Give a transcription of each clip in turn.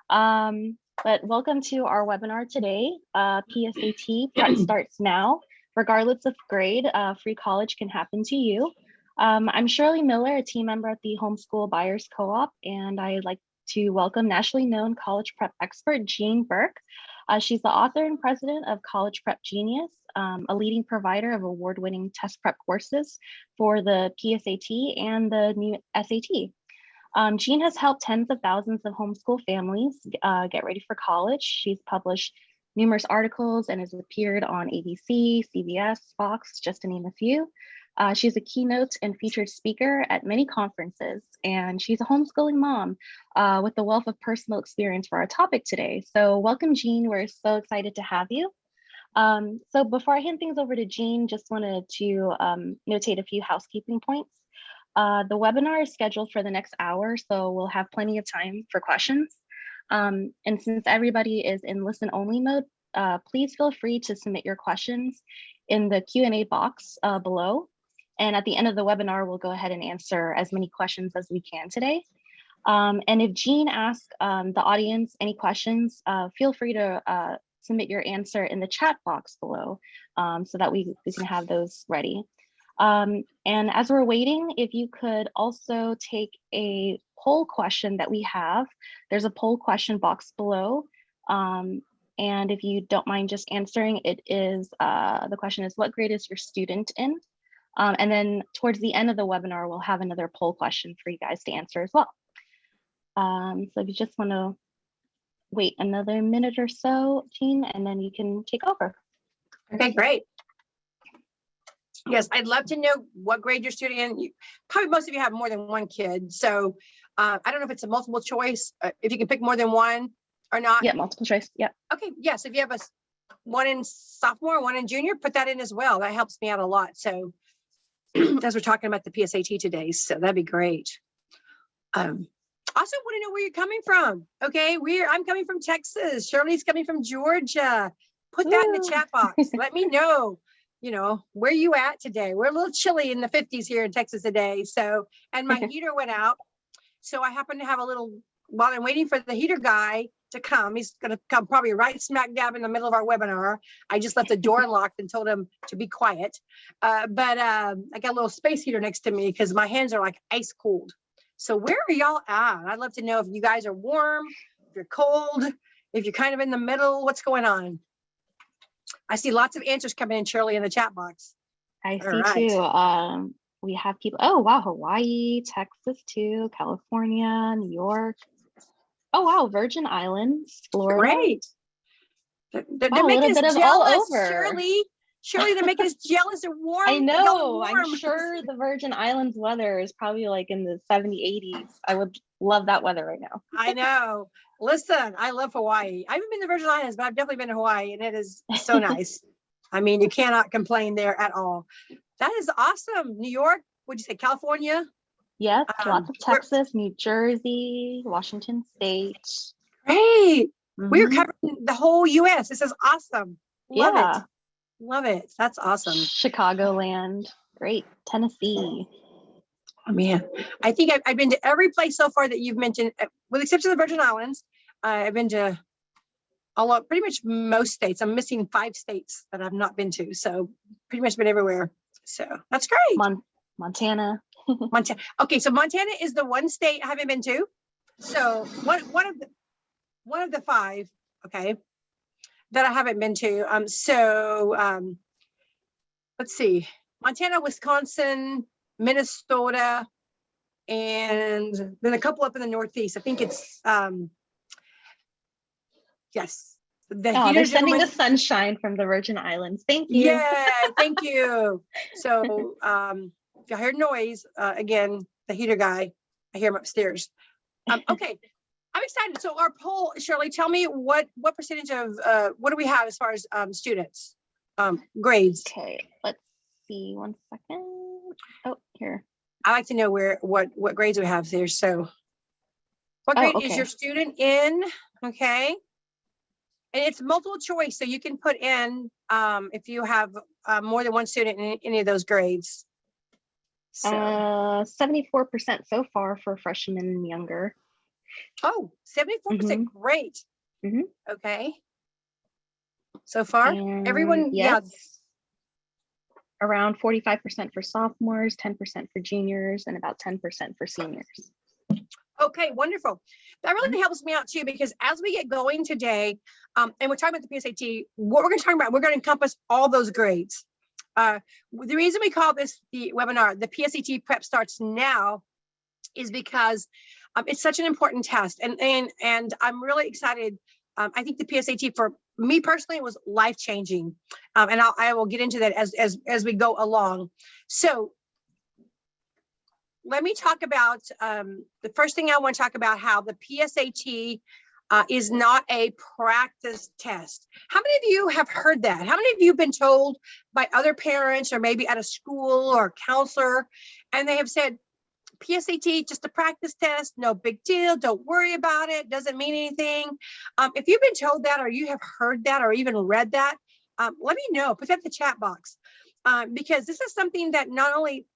But welcome to our webinar today. PSAT prep starts now. Regardless of grade, free college can happen to you. I'm Shirley Miller, a team member at the Homeschool Buyers Co-op, and I'd like to welcome nationally known college prep expert Jean Burke. She's the author and president of College Prep Genius, a leading provider of award-winning test prep courses for the PSAT and the new SAT. Jean has helped tens of thousands of homeschool families get ready for college. She's published numerous articles and has appeared on ABC, CBS, Fox, just to name a few. She's a keynote and featured speaker at many conferences, and she's a homeschooling mom with a wealth of personal experience for our topic today. So welcome, Jean. We're so excited to have you. So before I hand things over to Jean, just wanted to notate a few housekeeping points. The webinar is scheduled for the next hour, so we'll have plenty of time for questions. And since everybody is in listen only mode, please feel free to submit your questions in the Q&A box below. And at the end of the webinar, we'll go ahead and answer as many questions as we can today. And if Jean asks the audience any questions, feel free to submit your answer in the chat box below so that we can have those ready. And as we're waiting, if you could also take a poll question that we have, there's a poll question box below. And if you don't mind just answering, it is, the question is, what grade is your student in? And then towards the end of the webinar, we'll have another poll question for you guys to answer as well. So if you just want to wait another minute or so, Jean, and then you can take over. Okay, great. Yes, I'd love to know what grade your student in. Probably most of you have more than one kid. So I don't know if it's a multiple choice, if you can pick more than one or not. Yeah, multiple choice. Yeah. Okay, yes. If you have one in sophomore, one in junior, put that in as well. That helps me out a lot. So as we're talking about the PSAT today, so that'd be great. Also want to know where you're coming from. Okay, I'm coming from Texas. Shirley's coming from Georgia. Put that in the chat box. Let me know, where you at today. We're a little chilly in the 50s here in Texas today. So, and my heater went out. So I happen to have while I'm waiting for the heater guy to come, he's going to come probably right smack dab in the middle of our webinar. I just left the door unlocked and told him to be quiet. But I got a little space heater next to me because my hands are like ice cold. So where are y'all at? I'd love to know if you guys are warm, if you're cold, if you're kind of in the middle, what's going on? I see lots of answers coming in, Shirley, in the chat box. I see too. We have people, oh wow, Hawaii, Texas too, California, New York. Oh wow, Virgin Islands, Florida. Great. They're making us jealous, all over. Shirley, they're making us jealous and warm. I know, I'm sure the Virgin Islands weather is probably like in the 70, 80s. I would love that weather right now. I know. Listen, I love Hawaii. I haven't been to the Virgin Islands, but I've definitely been to Hawaii, and it is so nice. I mean, you cannot complain there at all. That is awesome. New York, what'd you say, California? Yes, lots of Texas, New Jersey, Washington State. Great. We're covering the whole U.S. This is awesome. Love it. Love it. That's awesome. Chicagoland. Great. Tennessee. Oh, man. I think I've been to every place so far that you've mentioned, with the exception of the Virgin Islands. I've been to pretty much most states. I'm missing 5 states that I've not been to. So pretty much been everywhere. So that's great. Montana. Montana. Okay, so Montana is the one state I haven't been to. So one of the 5, okay, that I haven't been to. Let's see, Montana, Wisconsin, Minnesota, and then a couple up in the Northeast. I think it's yes. They're sending the sunshine from the Virgin Islands. Thank you. Yeah, thank you. So if you heard noise, again, the heater guy, I hear him upstairs. Okay, I'm excited. So our poll, Shirley, tell me what percentage of what do we have as far as students, grades? Okay, let's see. 1 second. Oh, here. I like to know what grades we have there. So what grade is your student in? Okay. And it's multiple choice, so you can put in if you have more than one student in any of those grades. So 74% so far for freshmen and younger. Oh, 74%. Mhm, Great. mhm. Okay. So far, And everyone, yeah. yes, around 45% for sophomores, 10% for juniors, and about 10% for seniors. Okay, wonderful. That Mhm. really helps me out too, because as we get going today, and we're talking about the PSAT, what we're going to talk about, we're going to encompass all those grades. The reason we call this the webinar, the PSAT prep starts now, is because it's such an important test, and I'm really excited. I think the PSAT for me personally was life changing, and I will get into that as we go along. So let me talk about the first thing I want to talk about, how the PSAT is not a practice test. How many of you have heard that? How many of you have been told by other parents or maybe at a school or counselor, and they have said, PSAT, just a practice test, no big deal, don't worry about it, doesn't mean anything. If you've been told that, or you have heard that, or even read that, let me know, put that in the chat box. Because this is something that not only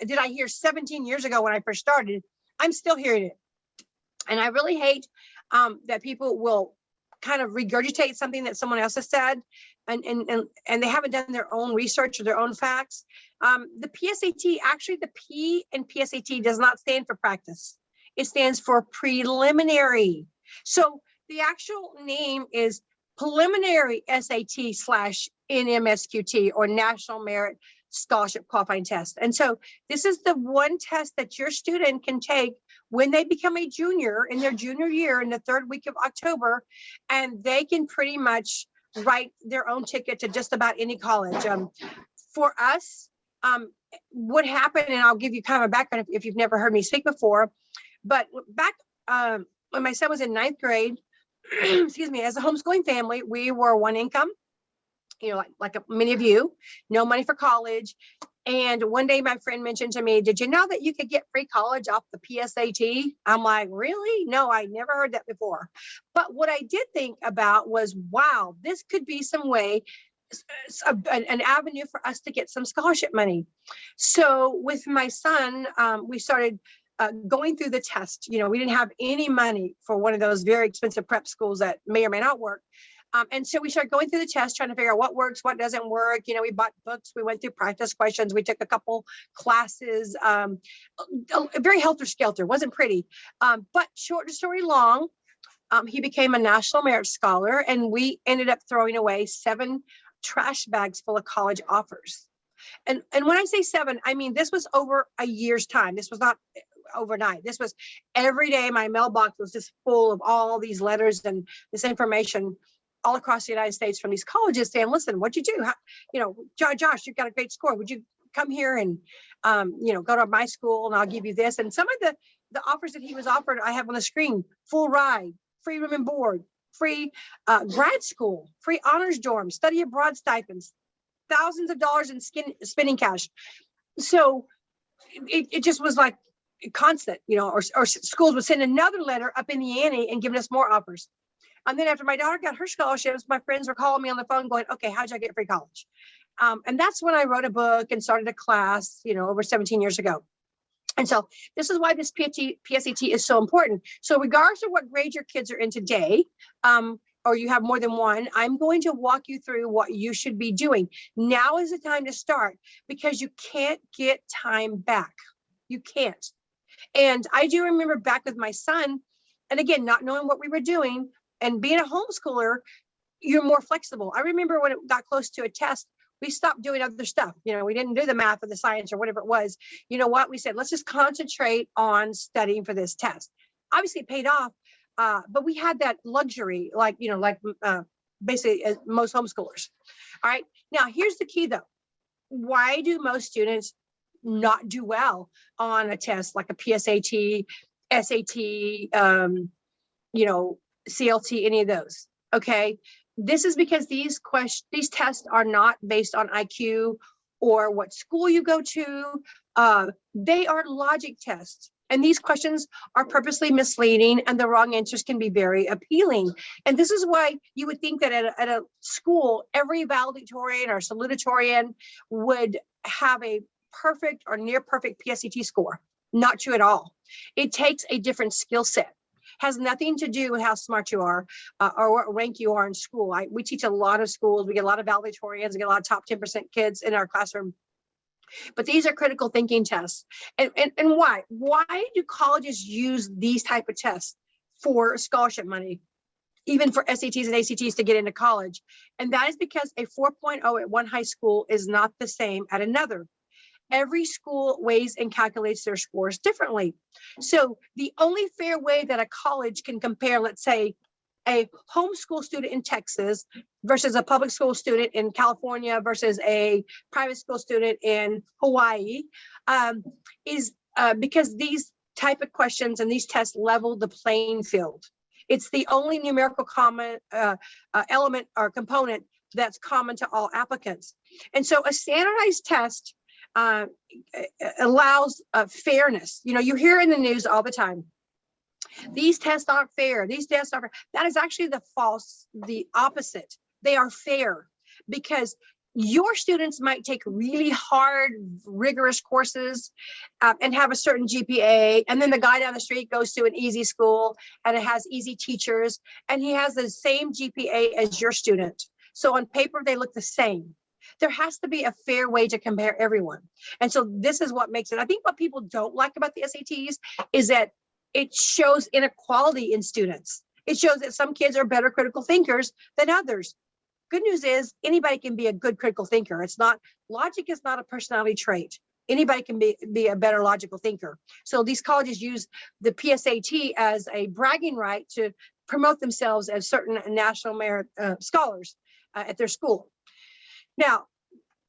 did I hear 17 years ago when I first started, I'm still hearing it. And I really hate that people will kind of regurgitate something that someone else has said, and they haven't done their own research or their own facts. The PSAT, actually the P in PSAT does not stand for practice. It stands for preliminary. So the actual name is preliminary SAT / NMSQT, or National Merit Scholarship Qualifying Test. And so this is the one test that your student can take when they become a junior in their junior year in the third week of October, and they can pretty much write their own ticket to just about any college. For us, what happened, and I'll give you kind of a background if you've never heard me speak before, but back when my son was in ninth grade, excuse me, as a homeschooling family, we were one income, you know, like many of you, no money for college. And one day my friend mentioned to me, did you know that you could get free college off the PSAT? I'm like, really? No, I never heard that before. But what I did think about was, wow, this could be some way, an avenue for us to get some scholarship money. So with my son, we started going through the test. You know, we didn't have any money for one of those very expensive prep schools that may or may not work. And so we started going through the test, trying to figure out what works, what doesn't work. You know, we bought books, we went through practice questions, we took a couple classes, very helter-skelter, wasn't pretty. But short story long, he became a National Merit Scholar, and we ended up throwing away 7 trash bags full of college offers. And when I say 7, I mean, this was over a year's time. This was not overnight. This was every day. My mailbox was just full of all these letters and this information all across the United States from these colleges saying, listen, what'd you do? How, you know, Josh, you've got a great score. Would you come here and, you know, go to my school and I'll give you this. And some of the offers that he was offered, I have on the screen: full ride, free room and board, free grad school, free honors dorm, study abroad stipends, thousands of dollars in spending cash. So it just was like constant, you know, or schools would send another letter up in the ante and giving us more offers. And then after my daughter got her scholarships, my friends were calling me on the phone going, okay, how'd I get free college? And that's when I wrote a book and started a class, you know, over 17 years ago. And so this is why this PSAT is so important. So regardless of what grade your kids are in today, or you have more than one, I'm going to walk you through what you should be doing. Now is the time to start, because you can't get time back. You can't. And I do remember back with my son, and again, not knowing what we were doing and being a homeschooler, you're more flexible. I remember when it got close to a test, we stopped doing other stuff. You know, we didn't do the math or the science or whatever it was. You know what? We said, let's just concentrate on studying for this test. Obviously it paid off, but we had that luxury, like, you know, like basically most homeschoolers. All right. Now, here's the key though. Why do most students not do well on a test like a PSAT, SAT, you know, CLT, any of those? Okay. This is because these tests are not based on IQ or what school you go to. They are logic tests. And these questions are purposely misleading, and the wrong answers can be very appealing. And this is why you would think that at a school, every valedictorian or salutatorian would have a perfect or near perfect PSAT score. Not true at all. It takes a different skill set. Has nothing to do with how smart you are or what rank you are in school. We teach a lot of schools. We get a lot of valedictorians. We get a lot of top 10% kids in our classroom. But these are critical thinking tests. And why? Why do colleges use these type of tests for scholarship money, even for SATs and ACTs to get into college? And that is because a 4.0 at one high school is not the same at another. Every school weighs and calculates their scores differently. So the only fair way that a college can compare, let's say, a homeschool student in Texas versus a public school student in California versus a private school student in Hawaii, is because these type of questions and these tests level the playing field. It's the only numerical common element or component that's common to all applicants. And so a standardized test allows fairness. You know, you hear in the news all the time, these tests aren't fair. These tests are fair. That is actually the opposite. They are fair because your students might take really hard, rigorous courses and have a certain GPA. And then the guy down the street goes to an easy school and it has easy teachers and he has the same GPA as your student. So on paper, they look the same. There has to be a fair way to compare everyone. And so this is what makes it. I think what people don't like about the SATs is that it shows inequality in students. It shows that some kids are better critical thinkers than others. Good news is anybody can be a good critical thinker. Logic is not a personality trait. Anybody can be a better logical thinker. So these colleges use the PSAT as a bragging right to promote themselves as certain national merit scholars at their school. Now,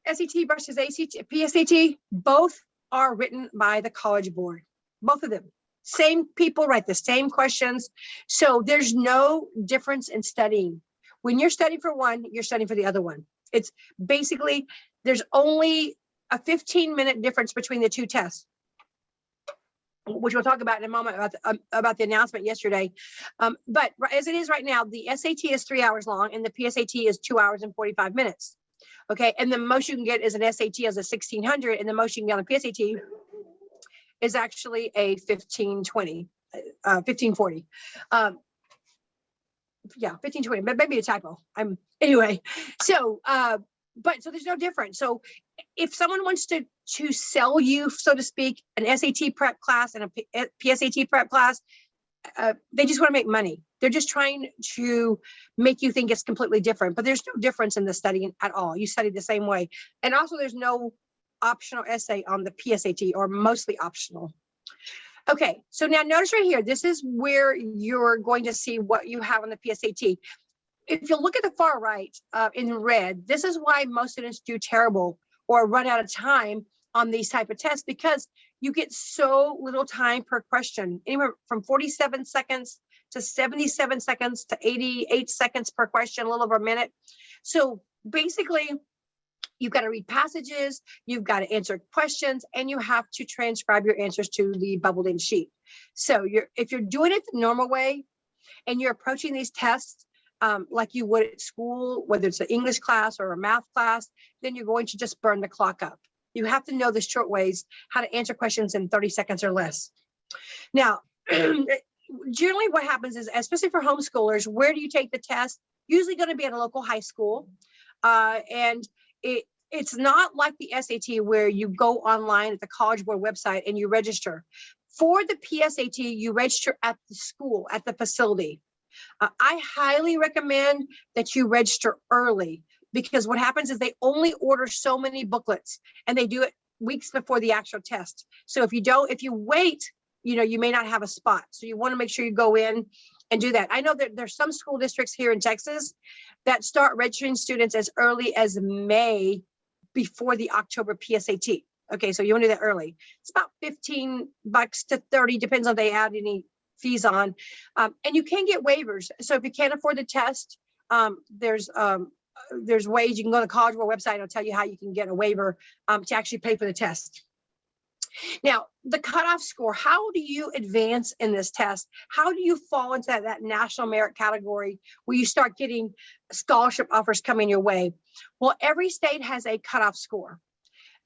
SAT versus ACT, PSAT, both are written by the College Board, both of them. Same people write the same questions. So there's no difference in studying. When you're studying for one, you're studying for the other one. It's basically, there's only a 15-minute difference between the two tests, which we'll talk about in a moment about the announcement yesterday. But as it is right now, the SAT is 3 hours long and the PSAT is 2 hours and 45 minutes. Okay, and the most you can get is an SAT as a 1600, and the most you can get on a PSAT is actually a 1540. Yeah, 1520, but maybe a typo. Anyway. So, so there's no difference. So if someone wants to sell you, so to speak, an SAT prep class and a PSAT prep class, they just want to make money. They're just trying to make you think it's completely different, but there's no difference in the studying at all. You study the same way. And also there's no optional essay on the PSAT, or mostly optional. Okay, so now notice right here, this is where you're going to see what you have on the PSAT. If you look at the far right in red, this is why most students do terrible or run out of time on these type of tests, because you get so little time per question, anywhere from 47 seconds to 77 seconds to 88 seconds per question, a little over a minute. So basically, you've got to read passages, you've got to answer questions, and you have to transcribe your answers to the bubbled in sheet. So if you're doing it the normal way and you're approaching these tests like you would at school, whether it's an English class or a math class, then you're going to just burn the clock up. You have to know the short ways, how to answer questions in 30 seconds or less. Now, generally what happens is, especially for homeschoolers, where do you take the test? Usually going to be at a local high school. And it's not like the SAT where you go online at the College Board website and you register. For the PSAT, you register at the school, at the facility. I highly recommend that you register early, because what happens is they only order so many booklets and they do it weeks before the actual test. So if you wait, you may not have a spot. So you want to make sure you go in and do that. I know that there's some school districts here in Texas that start registering students as early as May before the October PSAT. Okay, so you want to do that early. It's about $15 to $30, depends on if they add any fees on. And you can get waivers. So if you can't afford the test, there's ways. You can go to the College Board website. It'll tell you how you can get a waiver to actually pay for the test. Now, the cutoff score, how do you advance in this test? How do you fall into that national merit category where you start getting scholarship offers coming your way? Well, every state has a cutoff score.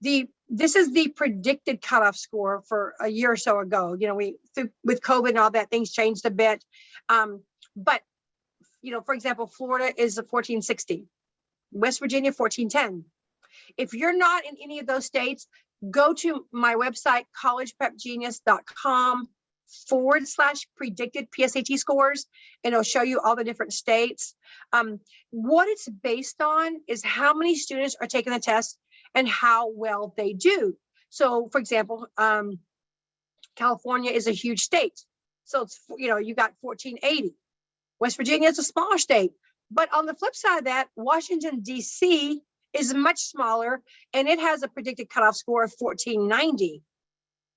This is the predicted cutoff score for a year or so ago. With COVID and all that, things changed a bit. But, for example, Florida is a 1460, West Virginia, 1410. If you're not in any of those states, go to my website, collegeprepgenius.com/predicted PSAT scores, and it'll show you all the different states. What it's based on is how many students are taking the test and how well they do. So, for example, California is a huge state. So it's, you got 1480. West Virginia is a smaller state. But on the flip side of that, Washington, D.C. is much smaller, and it has a predicted cutoff score of 1490.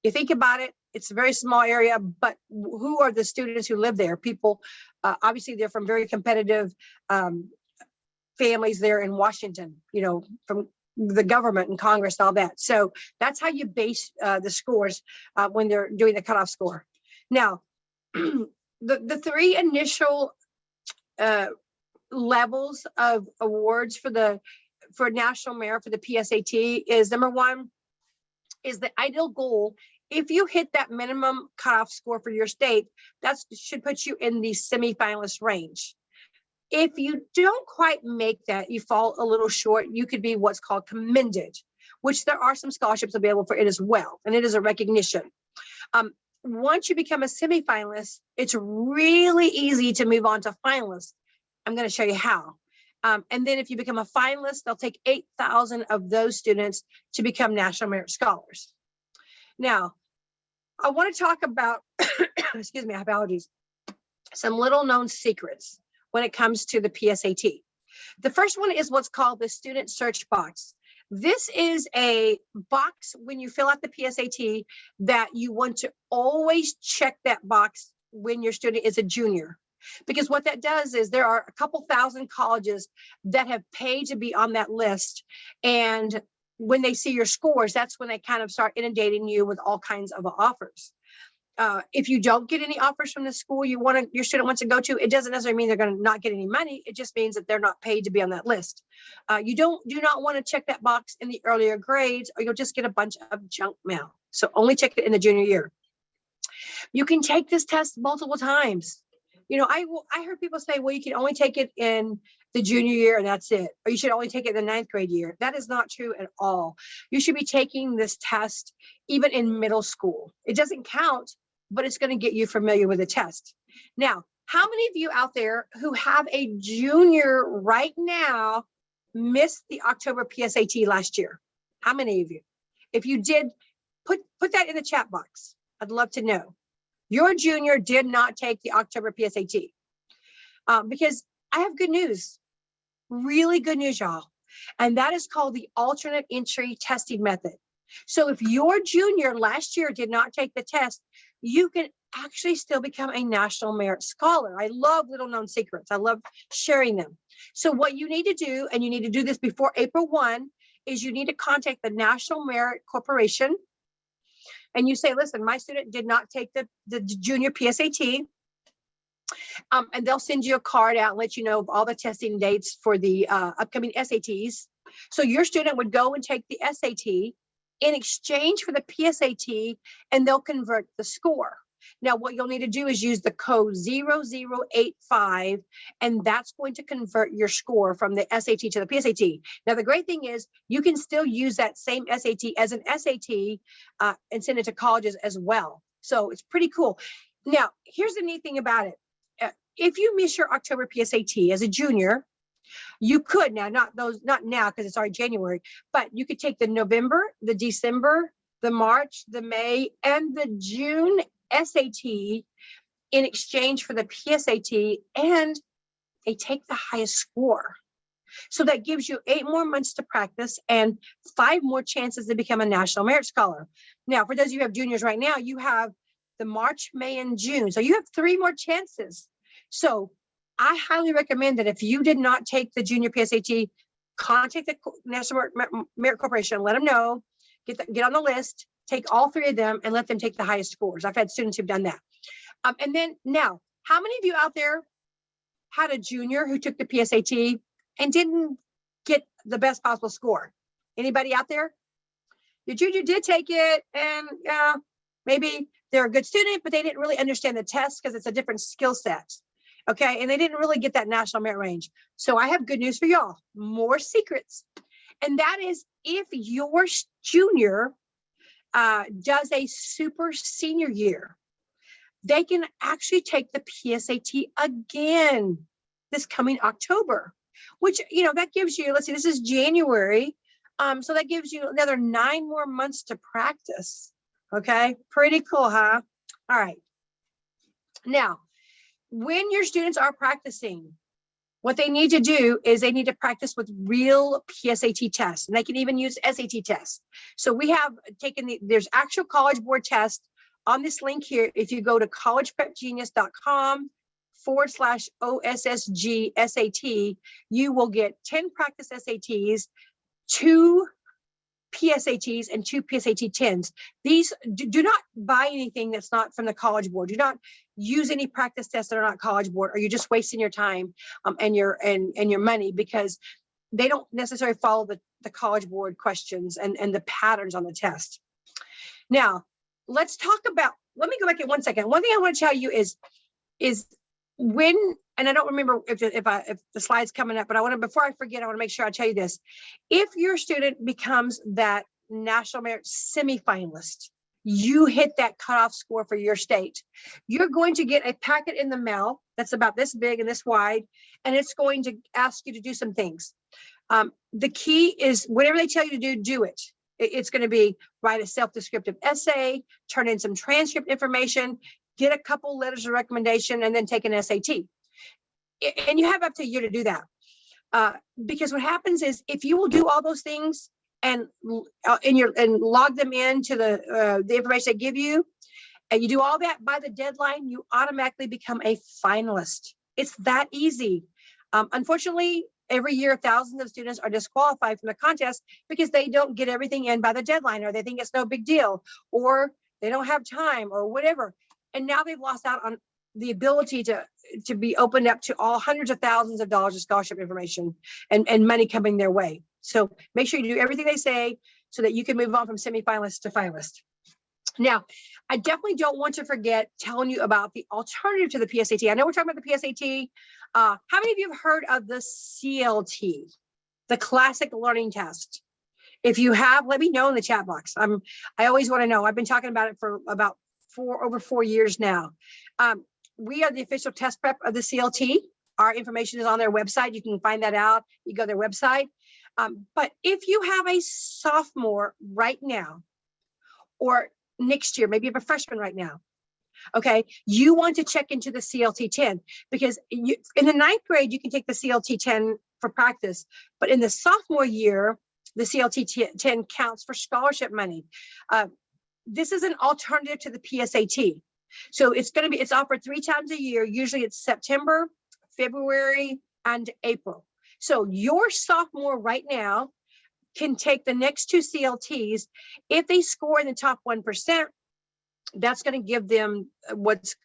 You think about it, it's a very small area, but who are the students who live there? People, obviously, they're from very competitive families there in Washington, from the government and Congress and all that. So that's how you base the scores when they're doing the cutoff score. Now, the three initial levels of awards for national merit for the PSAT is, number one is the ideal goal. If you hit that minimum cutoff score for your state, that should put you in the semifinalist range. If you don't quite make that, you fall a little short, you could be what's called commended, which there are some scholarships available for it as well. And it is a recognition. Once you become a semifinalist, it's really easy to move on to finalist. I'm going to show you how. And then if you become a finalist, they'll take 8,000 of those students to become National Merit Scholars. Now, I want to talk about, excuse me, I have allergies, some little known secrets when it comes to the PSAT. The first one is what's called the student search box. This is a box when you fill out the PSAT that you want to always check that box when your student is a junior. Because what that does is there are a couple thousand colleges that have paid to be on that list. And when they see your scores, that's when they kind of start inundating you with all kinds of offers. If you don't get any offers from the school your student wants to go to, it doesn't necessarily mean they're going to not get any money. It just means that they're not paid to be on that list. You do not want to check that box in the earlier grades, or you'll just get a bunch of junk mail. So only check it in the junior year. You can take this test multiple times. I heard people say, well, you can only take it in the junior year and that's it. Or you should only take it in the 9th grade year. That is not true at all. You should be taking this test even in middle school. It doesn't count, but it's going to get you familiar with the test. Now, how many of you out there who have a junior right now missed the October PSAT last year? How many of you? If you did, put that in the chat box. I'd love to know. Your junior did not take the October PSAT because I have good news, really good news, y'all. And that is called the alternate entry testing method. So if your junior last year did not take the test, you can actually still become a National Merit Scholar. I love little known secrets. I love sharing them. So what you need to do, and you need to do this before April 1, is you need to contact the National Merit Corporation. And you say, listen, my student did not take the junior PSAT. And they'll send you a card out and let you know of all the testing dates for the upcoming SATs. So your student would go and take the SAT in exchange for the PSAT, and they'll convert the score. Now, what you'll need to do is use the code 0085, and that's going to convert your score from the SAT to the PSAT. Now, the great thing is you can still use that same SAT as an SAT and send it to colleges as well. So it's pretty cool. Now, here's the neat thing about it. If you miss your October PSAT as a junior, you could now, not now because it's already January, but you could take the November, the December, the March, the May, and the June SAT in exchange for the PSAT, and they take the highest score. So that gives you 8 more months to practice and 5 more chances to become a National Merit Scholar. Now, for those of you who have juniors right now, you have the March, May, and June. So you have 3 more chances. So I highly recommend that if you did not take the junior PSAT, contact the National Merit Corporation, let them know, get on the list, take all 3 of them and let them take the highest scores. I've had students who've done that. And then now, how many of you out there had a junior who took the PSAT and didn't get the best possible score? Anybody out there? your junior did take it, and maybe they're a good student, but they didn't really understand the test because it's a different skill set. Okay, and they didn't really get that national merit range. So I have good news for y'all, more secrets. And that is, if your junior does a super senior year, they can actually take the PSAT again this coming October, which, that gives you, let's see, this is January. So that gives you another 9 more months to practice. Okay, pretty cool, huh? All right. Now, when your students are practicing, what they need to do is they need to practice with real PSAT tests, and they can even use SAT tests. So we have taken there's actual College Board tests on this link here. If you go to collegeprepgenius.com/OSSG SAT, you will get 10 practice SATs, 2 PSATs, and 2 PSAT 10s. These do not buy anything that's not from the College Board. Do not use any practice tests that are not College Board, or you're just wasting your time and your money, because they don't necessarily follow the College Board questions and the patterns on the test. Now, let's talk about, let me go back in 1 second. One thing I want to tell you is when, and I don't remember if the slide's coming up, but before I forget, I want to make sure I tell you this. If your student becomes that national merit semifinalist, you hit that cutoff score for your state, you're going to get a packet in the mail that's about this big and this wide, and it's going to ask you to do some things. The key is, whatever they tell you to do it. It's going to be write a self-descriptive essay, turn in some transcript information, get a couple letters of recommendation, and then take an SAT. And you have up to a year to do that. Because what happens is, if you will do all those things and log them into the information they give you, and you do all that by the deadline, you automatically become a finalist. It's that easy. Unfortunately, every year, thousands of students are disqualified from the contest because they don't get everything in by the deadline, or they think it's no big deal, or they don't have time, or whatever. And now they've lost out on the ability to be opened up to all hundreds of thousands of dollars of scholarship information and money coming their way. So make sure you do everything they say so that you can move on from semifinalist to finalist. Now, I definitely don't want to forget telling you about the alternative to the PSAT. I know we're talking about the PSAT. How many of you have heard of the CLT, the classic learning test? If you have, let me know in the chat box. I always want to know. I've been talking about it for about over 4 years now. We are the official test prep of the CLT. Our information is on their website. You can find that out. You go to their website. But if you have a sophomore right now, or next year, maybe you have a freshman right now, okay, you want to check into the CLT 10, because in the 9th grade, you can take the CLT 10 for practice, but in the sophomore year, the CLT 10 counts for scholarship money. This is an alternative to the PSAT. So it's offered 3 times a year. Usually it's September, February, and April. So your sophomore right now can take the next 2 CLTs. If they score in the top 1%, that's going to give them what's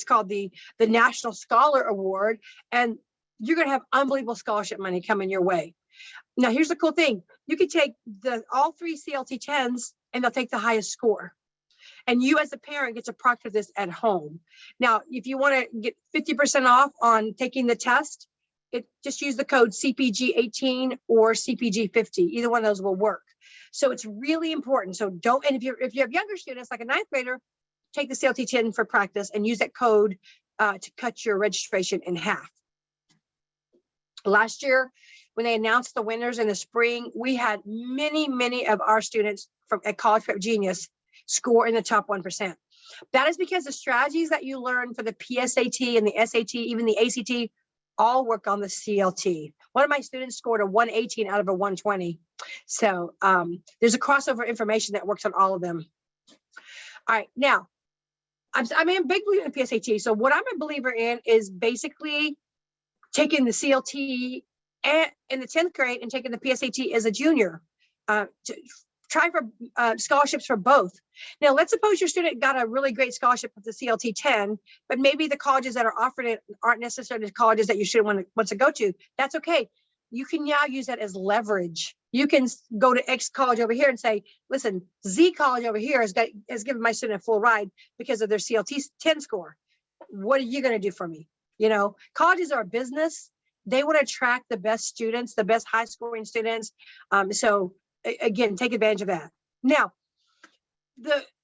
called the National Scholar Award, and you're going to have unbelievable scholarship money coming your way. Now, here's the cool thing. You could take all 3 CLT 10s, and they'll take the highest score. And you as a parent get to proctor this at home. Now, if you want to get 50% off on taking the test, just use the code CPG18 or CPG50. Either one of those will work. So it's really important. So and if you have younger students, like a 9th grader, take the CLT 10 for practice and use that code to cut your registration in half. Last year, when they announced the winners in the spring, we had many of our students at College Prep Genius score in the top 1%. That is because the strategies that you learn for the PSAT and the SAT, even the ACT, all work on the CLT. One of my students scored a 118 out of a 120. So there's a crossover information that works on all of them. All right, now, I'm a big believer in the PSAT. So what I'm a believer in is basically taking the CLT in the 10th grade and taking the PSAT as a junior. Try for scholarships for both. Now, let's suppose your student got a really great scholarship with the CLT 10, but maybe the colleges that are offering it aren't necessarily the colleges that your student wants to go to. That's okay. you can now use that as leverage. You can go to X college over here and say, listen, Z college over here has given my student a full ride because of their CLT 10 score. What are you going to do for me? You know, colleges are a business. They want to attract the best students, the best high scoring students. So again, take advantage of that. Now,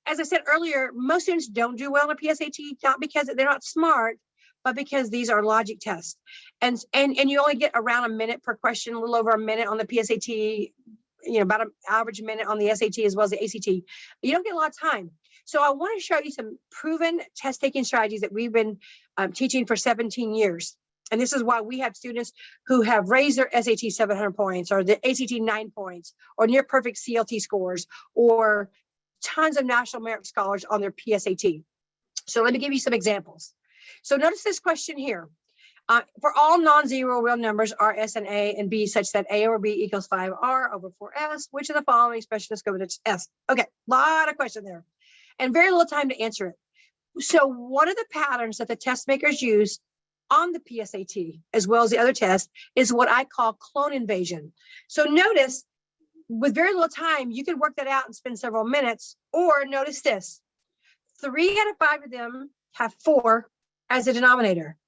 as I said earlier, most students don't do well on a PSAT, not because they're not smart, but because these are logic tests. And you only get around a minute per question, a little over a minute on the PSAT, you know, about an average minute on the SAT as well as the ACT. You don't get a lot of time. So I want to show you some proven test taking strategies that we've been teaching for 17 years. And this is why we have students who have raised their SAT 700 points or the ACT 9 points or near perfect CLT scores or tons of national merit scholars on their PSAT. So let me give you some examples. So notice this question here. For all non-zero real numbers R, S, and A and B such that A over B equals 5R over 4S, which of the following expressions go with its S? Okay, a lot of question there and very little time to answer it. So one of the patterns that the test makers use on the PSAT, as well as the other tests, is what I call clone invasion. So notice, with very little time, you can work that out and spend several minutes, or notice this, 3 out of 5 of them have 4 as a denominator.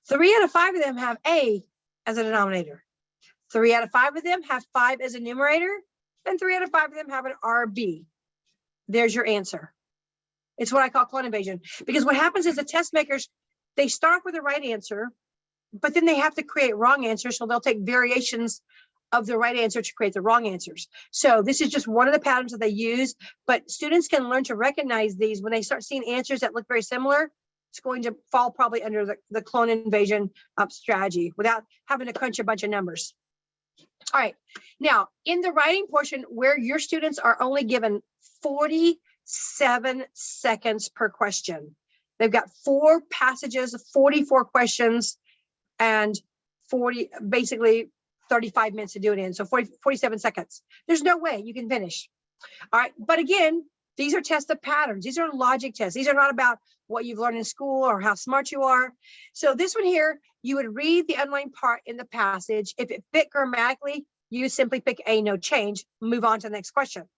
3 out of 5 of them have A as a denominator. 3 out of 5 of them have 5 as a numerator, and 3 out of 5 of them have an RB. There's your answer. It's what I call clone invasion, because what happens is the test makers, they start with the right answer, but then they have to create wrong answers. So they'll take variations of the right answer to create the wrong answers. So this is just one of the patterns that they use, but students can learn to recognize these when they start seeing answers that look very similar. It's going to fall probably under the clone invasion strategy without having to crunch a bunch of numbers. All right, now in the writing portion where your students are only given 47 seconds per question. They've got 4 passages, 44 questions, and basically 35 minutes to do it in. So 47 seconds. There's no way you can finish. All right. But again, these are tests of patterns. These are logic tests. These are not about what you've learned in school or how smart you are. So this one here, you would read the underlying part in the passage. If it fit grammatically, you simply pick A, no change, move on to the next question.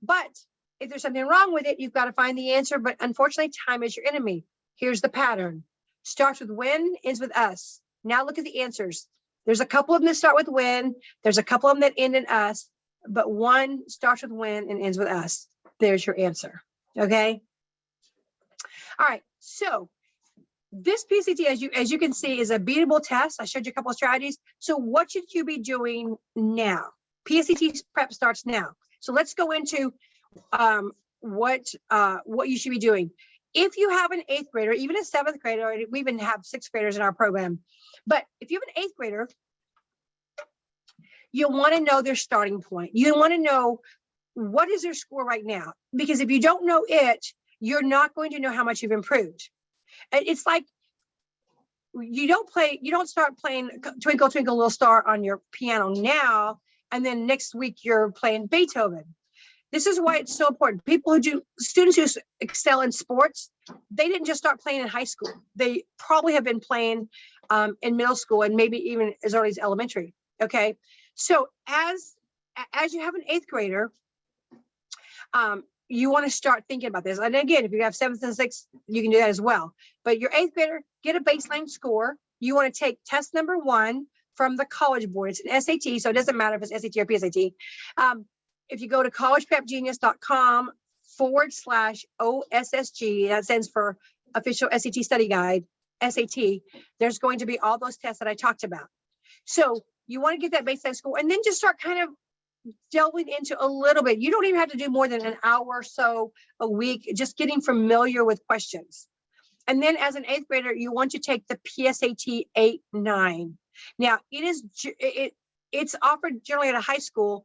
But if there's something wrong with it, you've got to find the answer. But unfortunately, time is your enemy. Here's the pattern. Starts with when, ends with us. Now look at the answers. There's a couple of them that start with when. There's a couple of them that end in us. But one starts with when and ends with us. There's your answer. Okay? All right. So this PSAT, as you can see, is a beatable test. I showed you a couple of strategies. So what should you be doing now? PSAT prep starts now. So let's go into what you should be doing. If you have an 8th grader, even a 7th grader, or we even have 6th graders in our program, but if you have an 8th grader, you want to know their starting point. You want to know what is their score right now, because if you don't know it, you're not going to know how much you've improved. And it's like you don't start playing Twinkle Twinkle Little Star on your piano now, and then next week you're playing Beethoven. This is why it's so important. Students who excel in sports, they didn't just start playing in high school. They probably have been playing in middle school and maybe even as early as elementary. Okay. So as you have an 8th grader, you want to start thinking about this. And again, if you have 7th and 6th, you can do that as well. But your 8th grader, get a baseline score. You want to take test number 1 from the College Board. It's an SAT, so it doesn't matter if it's SAT or PSAT. If you go to collegeprepgenius.com/OSSG, that stands for Official SAT Study Guide, SAT, there's going to be all those tests that I talked about. So you want to get that baseline score and then just start kind of delving into a little bit. You don't even have to do more than an hour or so a week, just getting familiar with questions. And then as an 8th grader, you want to take the PSAT 8-9. Now, it's offered generally at a high school,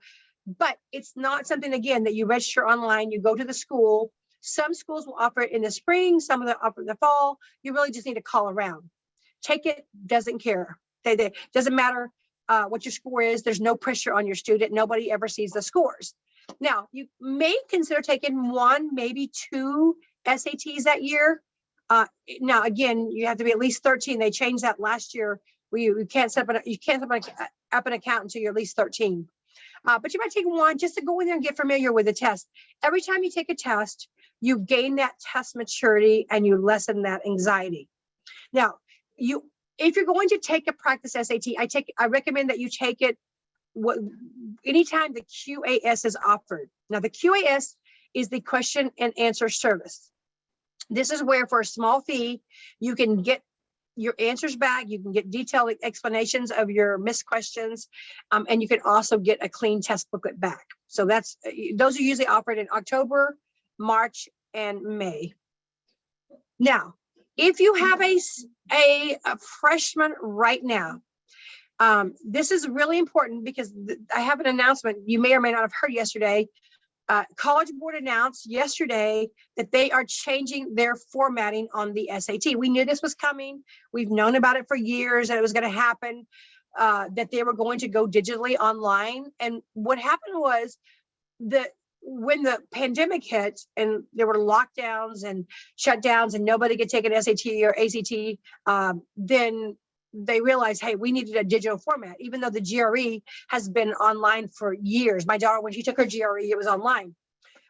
but it's not something, again, that you register online. You go to the school. Some schools will offer it in the spring. Some of them offer it in the fall. You really just need to call around. Take it, doesn't care. Doesn't matter what your score is. There's no pressure on your student. Nobody ever sees the scores. Now, you may consider taking 1, maybe 2 SATs that year. Now, again, you have to be at least 13. They changed that last year You can't set up an account until you're at least 13. But you might take one just to go in there and get familiar with the test. Every time you take a test, you gain that test maturity and you lessen that anxiety. Now, if you're going to take a practice SAT, I recommend that you take it anytime the QAS is offered. Now, the QAS is the question and answer service. This is where, for a small fee, you can get your answers back. You can get detailed explanations of your missed questions, and you can also get a clean test booklet back. So those are usually offered in October, March, and May. Now, if you have a freshman right now, this is really important because I have an announcement you may or may not have heard yesterday. College Board announced yesterday that they are changing their formatting on the SAT. We knew this was coming. We've known about it for years, that it was going to happen, that they were going to go digitally online. And what happened was when the pandemic hit and there were lockdowns and shutdowns and nobody could take an SAT or ACT, then they realized, hey, we needed a digital format, even though the GRE has been online for years. My daughter, when she took her GRE, it was online.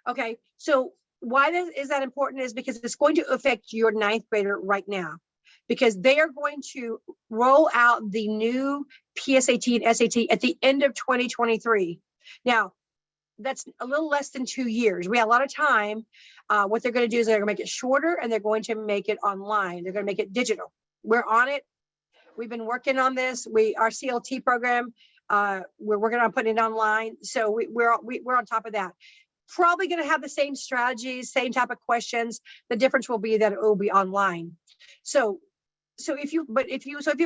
Okay, so why is that important is because it's going to affect your ninth grader right now, because they are going to roll out the new PSAT and SAT at the end of 2023. Now, that's a little less than 2 years. We have a lot of time. What they're going to do is they're going to make it shorter and they're going to make it online. They're going to make it digital. We're on it. We've been working on this. Our CLT program, we're working on putting it online. So we're on top of that. Probably going to have the same strategies, same type of questions. The difference will be that it will be online. So if you're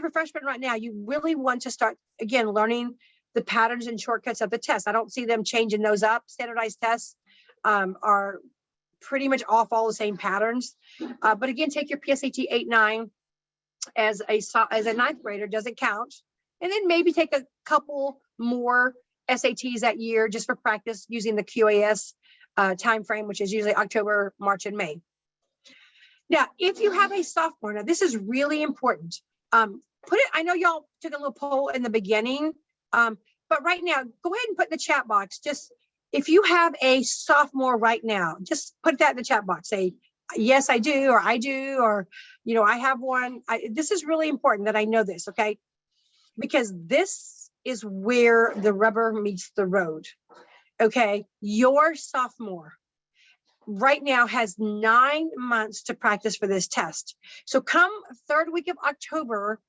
a freshman right now, you really want to start again learning the patterns and shortcuts of the test. I don't see them changing those up. Standardized tests are pretty much all follow the same patterns. But again, take your PSAT 8-9 as a ninth grader, doesn't count. And then maybe take a couple more SATs that year just for practice using the QAS timeframe, which is usually October, March, and May. Now, if you have a sophomore, now this is really important. I know y'all took a little poll in the beginning, but right now, go ahead and put in the chat box, just if you have a sophomore right now, just put that in the chat box. Say, yes, I do, or I do, or, I have one. This is really important that I know this, okay? Because this is where the rubber meets the road, okay? Your sophomore right now has 9 months to practice for this test. So come third week of October,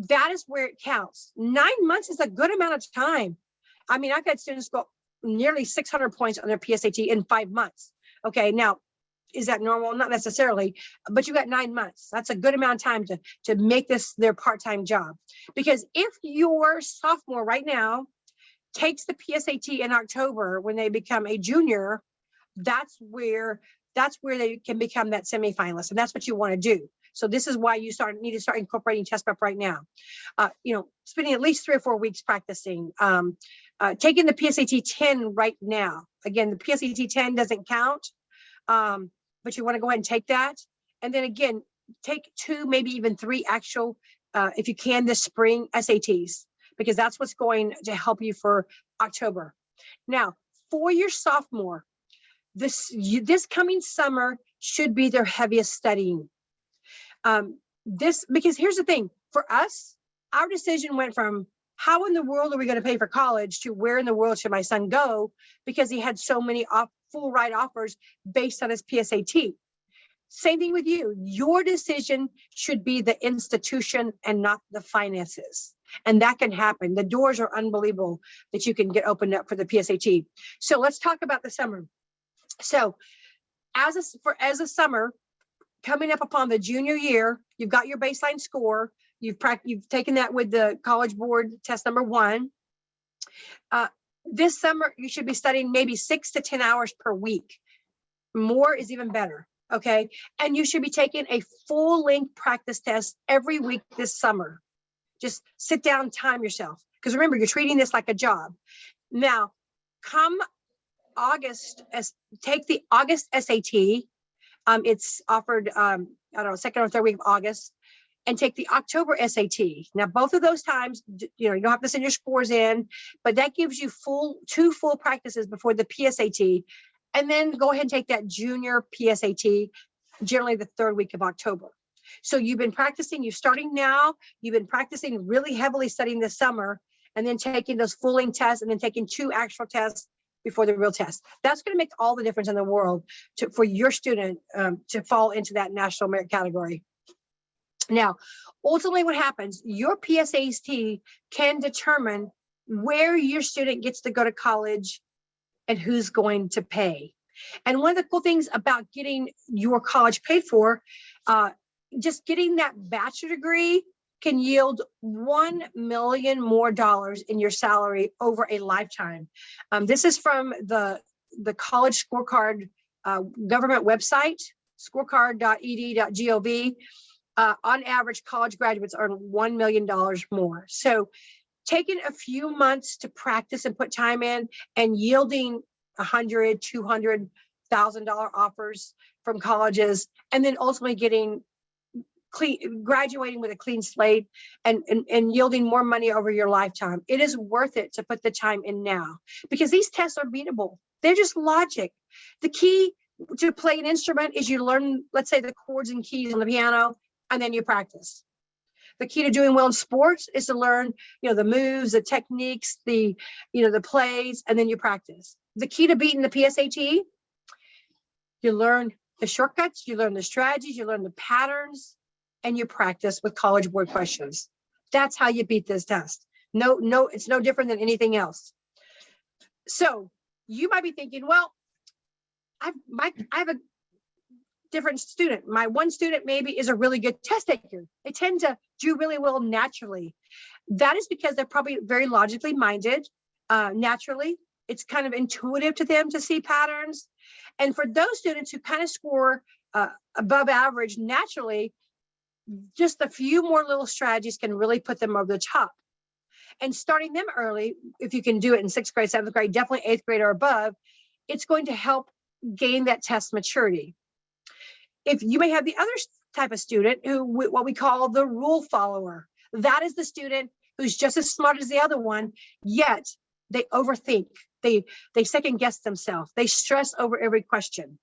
that is where it counts. 9 months is a good amount of time. I mean, I've had students go nearly 600 points on their PSAT in 5 months. Okay, now, is that normal? Not necessarily, but you got 9 months. That's a good amount of time to make this their part-time job. Because if your sophomore right now takes the PSAT in October when they become a junior, that's where they can become that semifinalist, and that's what you want to do. So this is why you need to start incorporating test prep right now. Spending at least 3 or 4 weeks practicing, taking the PSAT 10 right now. Again, the PSAT 10 doesn't count, but you want to go ahead and take that. And then again, take 2, maybe even 3 actual, if you can, this spring SATs, because that's what's going to help you for October. Now, for your sophomore, this coming summer should be their heaviest studying. Because here's the thing, for us, our decision went from how in the world are we going to pay for college to where in the world should my son go, because he had so many full ride offers based on his PSAT. Same thing with you. Your decision should be the institution and not the finances. And that can happen. The doors are unbelievable that you can get opened up for the PSAT. So let's talk about the summer. So as a summer, coming up upon the junior year, you've got your baseline score. You've taken that with the College Board test number 1. This summer, you should be studying maybe 6 to 10 hours per week. More is even better, okay? And you should be taking a full-length practice test every week this summer. Just sit down and time yourself. Because remember, you're treating this like a job. Now, come August, take the August SAT. It's offered, second or third week of August. and take the October SAT. Now, both of those times, you don't have to send your scores in, but that gives you two full practices before the PSAT. And then go ahead and take that junior PSAT, generally the third week of October. So you've been practicing, you're starting now, you've been practicing really heavily studying this summer, and then taking those full length tests and then taking 2 actual tests before the real test. That's going to make all the difference in the world for your student to fall into that national merit category. Now, ultimately what happens, your PSAT can determine where your student gets to go to college and who's going to pay. And one of the cool things about getting your college paid for, just getting that bachelor degree can yield $1 million more in your salary over a lifetime. This is from the College Scorecard government website, scorecard.ed.gov. On average, college graduates earn $1 million more. So taking a few months to practice and put time in and yielding $100,000, $200,000 offers from colleges, and then ultimately graduating with a clean slate and yielding more money over your lifetime. It is worth it to put the time in now, because these tests are beatable. They're just logic. The key to play an instrument is you learn, let's say, the chords and keys on the piano, and then you practice. The key to doing well in sports is to learn, the moves, the techniques, the plays, and then you practice. The key to beating the PSAT, you learn the shortcuts, you learn the strategies, you learn the patterns, and you practice with College Board questions. That's how you beat this test. No, it's no different than anything else. So you might be thinking, well, I have a different student. My one student maybe is a really good test taker. They tend to do really well naturally. That is because they're probably very logically minded naturally. It's kind of intuitive to them to see patterns. And for those students who kind of score above average naturally, just a few more little strategies can really put them over the top. And starting them early, if you can do it in 6th grade, 7th grade, definitely 8th grade or above, it's going to help gain that test maturity. If you may have the other type of student who, what we call the rule follower, that is the student who's just as smart as the other one, yet they overthink, they second guess themselves, they stress over every question.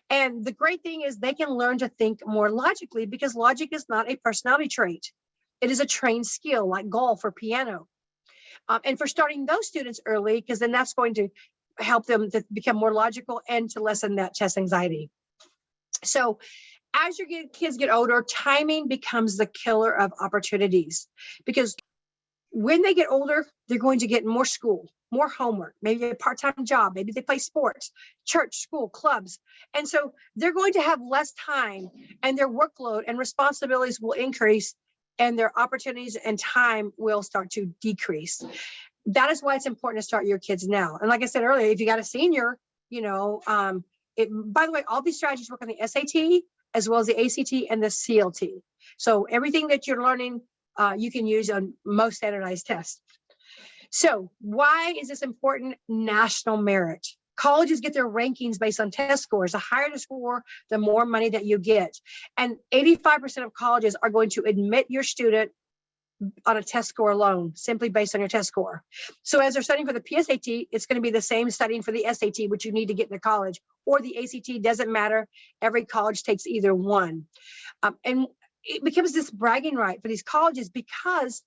And the great thing is they can learn to think more logically, because logic is not a personality trait. It is a trained skill, like golf or piano. And for starting those students early, because then that's going to help them to become more logical and to lessen that test anxiety. So as your kids get older, timing becomes the killer of opportunities, because when they get older, they're going to get more school, more homework, maybe a part-time job, maybe they play sports, church, school, clubs. And so they're going to have less time, and their workload and responsibilities will increase, and their opportunities and time will start to decrease. That is why it's important to start your kids now. And like I said earlier, if you got a senior, by the way, all these strategies work on the SAT as well as the ACT and the CLT. So everything that you're learning, you can use on most standardized tests. So why is this important? National merit. Colleges get their rankings based on test scores. The higher the score, the more money that you get. And 85% of colleges are going to admit your student on a test score alone, simply based on your test score. So as they're studying for the PSAT, it's going to be the same studying for the SAT, which you need to get into college, or the ACT, doesn't matter. Every college takes either one. And it becomes this bragging right for these colleges, because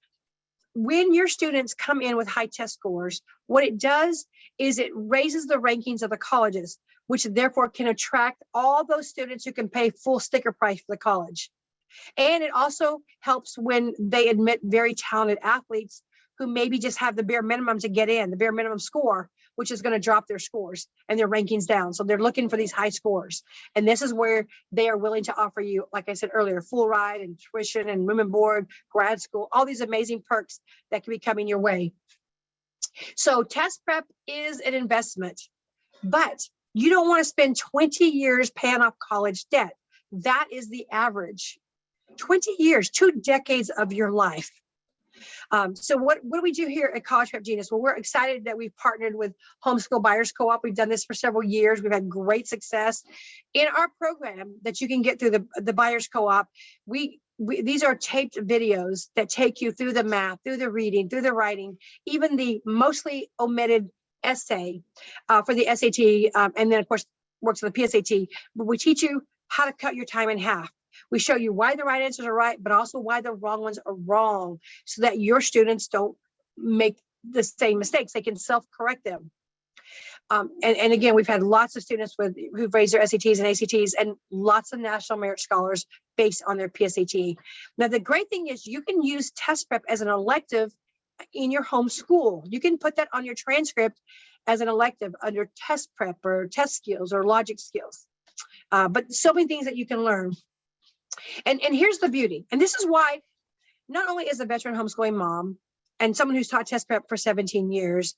when your students come in with high test scores, what it does is it raises the rankings of the colleges, which therefore can attract all those students who can pay full sticker price for the college. And it also helps when they admit very talented athletes who maybe just have the bare minimum to get in, the bare minimum score, which is going to drop their scores and their rankings down. So they're looking for these high scores. And this is where they are willing to offer you, like I said earlier, full ride and tuition and room and board, grad school, all these amazing perks that can be coming your way. So test prep is an investment, but you don't want to spend 20 years paying off college debt. That is the average. 20 years, 2 decades of your life. So what do we do here at College Prep Genius? Well, we're excited that we've partnered with Homeschool Buyers Co-op. We've done this for several years. We've had great success in our program that you can get through the Buyers Co-op. We these are taped videos that take you through the math, through the reading, through the writing, even the mostly omitted essay for the SAT, and then of course works on the PSAT. But we teach you how to cut your time in half. We show you why the right answers are right, but also why the wrong ones are wrong, so that your students don't make the same mistakes. They can self-correct them. And again, we've had lots of students who've raised their SATs and ACTs, and lots of National Merit Scholars based on their PSAT. Now, the great thing is you can use test prep as an elective in your home school. You can put that on your transcript as an elective under test prep or test skills or logic skills. But so many things that you can learn. And here's the beauty. And this is why, not only as a veteran homeschooling mom and someone who's taught test prep for 17 years,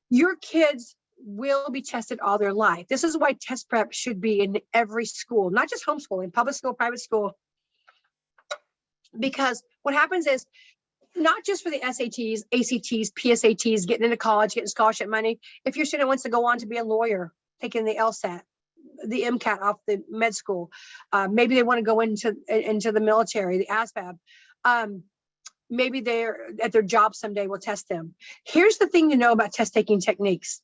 your kids will be tested all their life. This is why test prep should be in every school, not just homeschooling, public school, private school. Because what happens is, not just for the SATs, ACTs, PSATs, getting into college, getting scholarship money. If your student wants to go on to be a lawyer, taking the LSAT, the MCAT off the med school, maybe they want to go into the military, the ASVAB. Maybe they're at their job someday, we'll test them. Here's the thing to know about test taking techniques.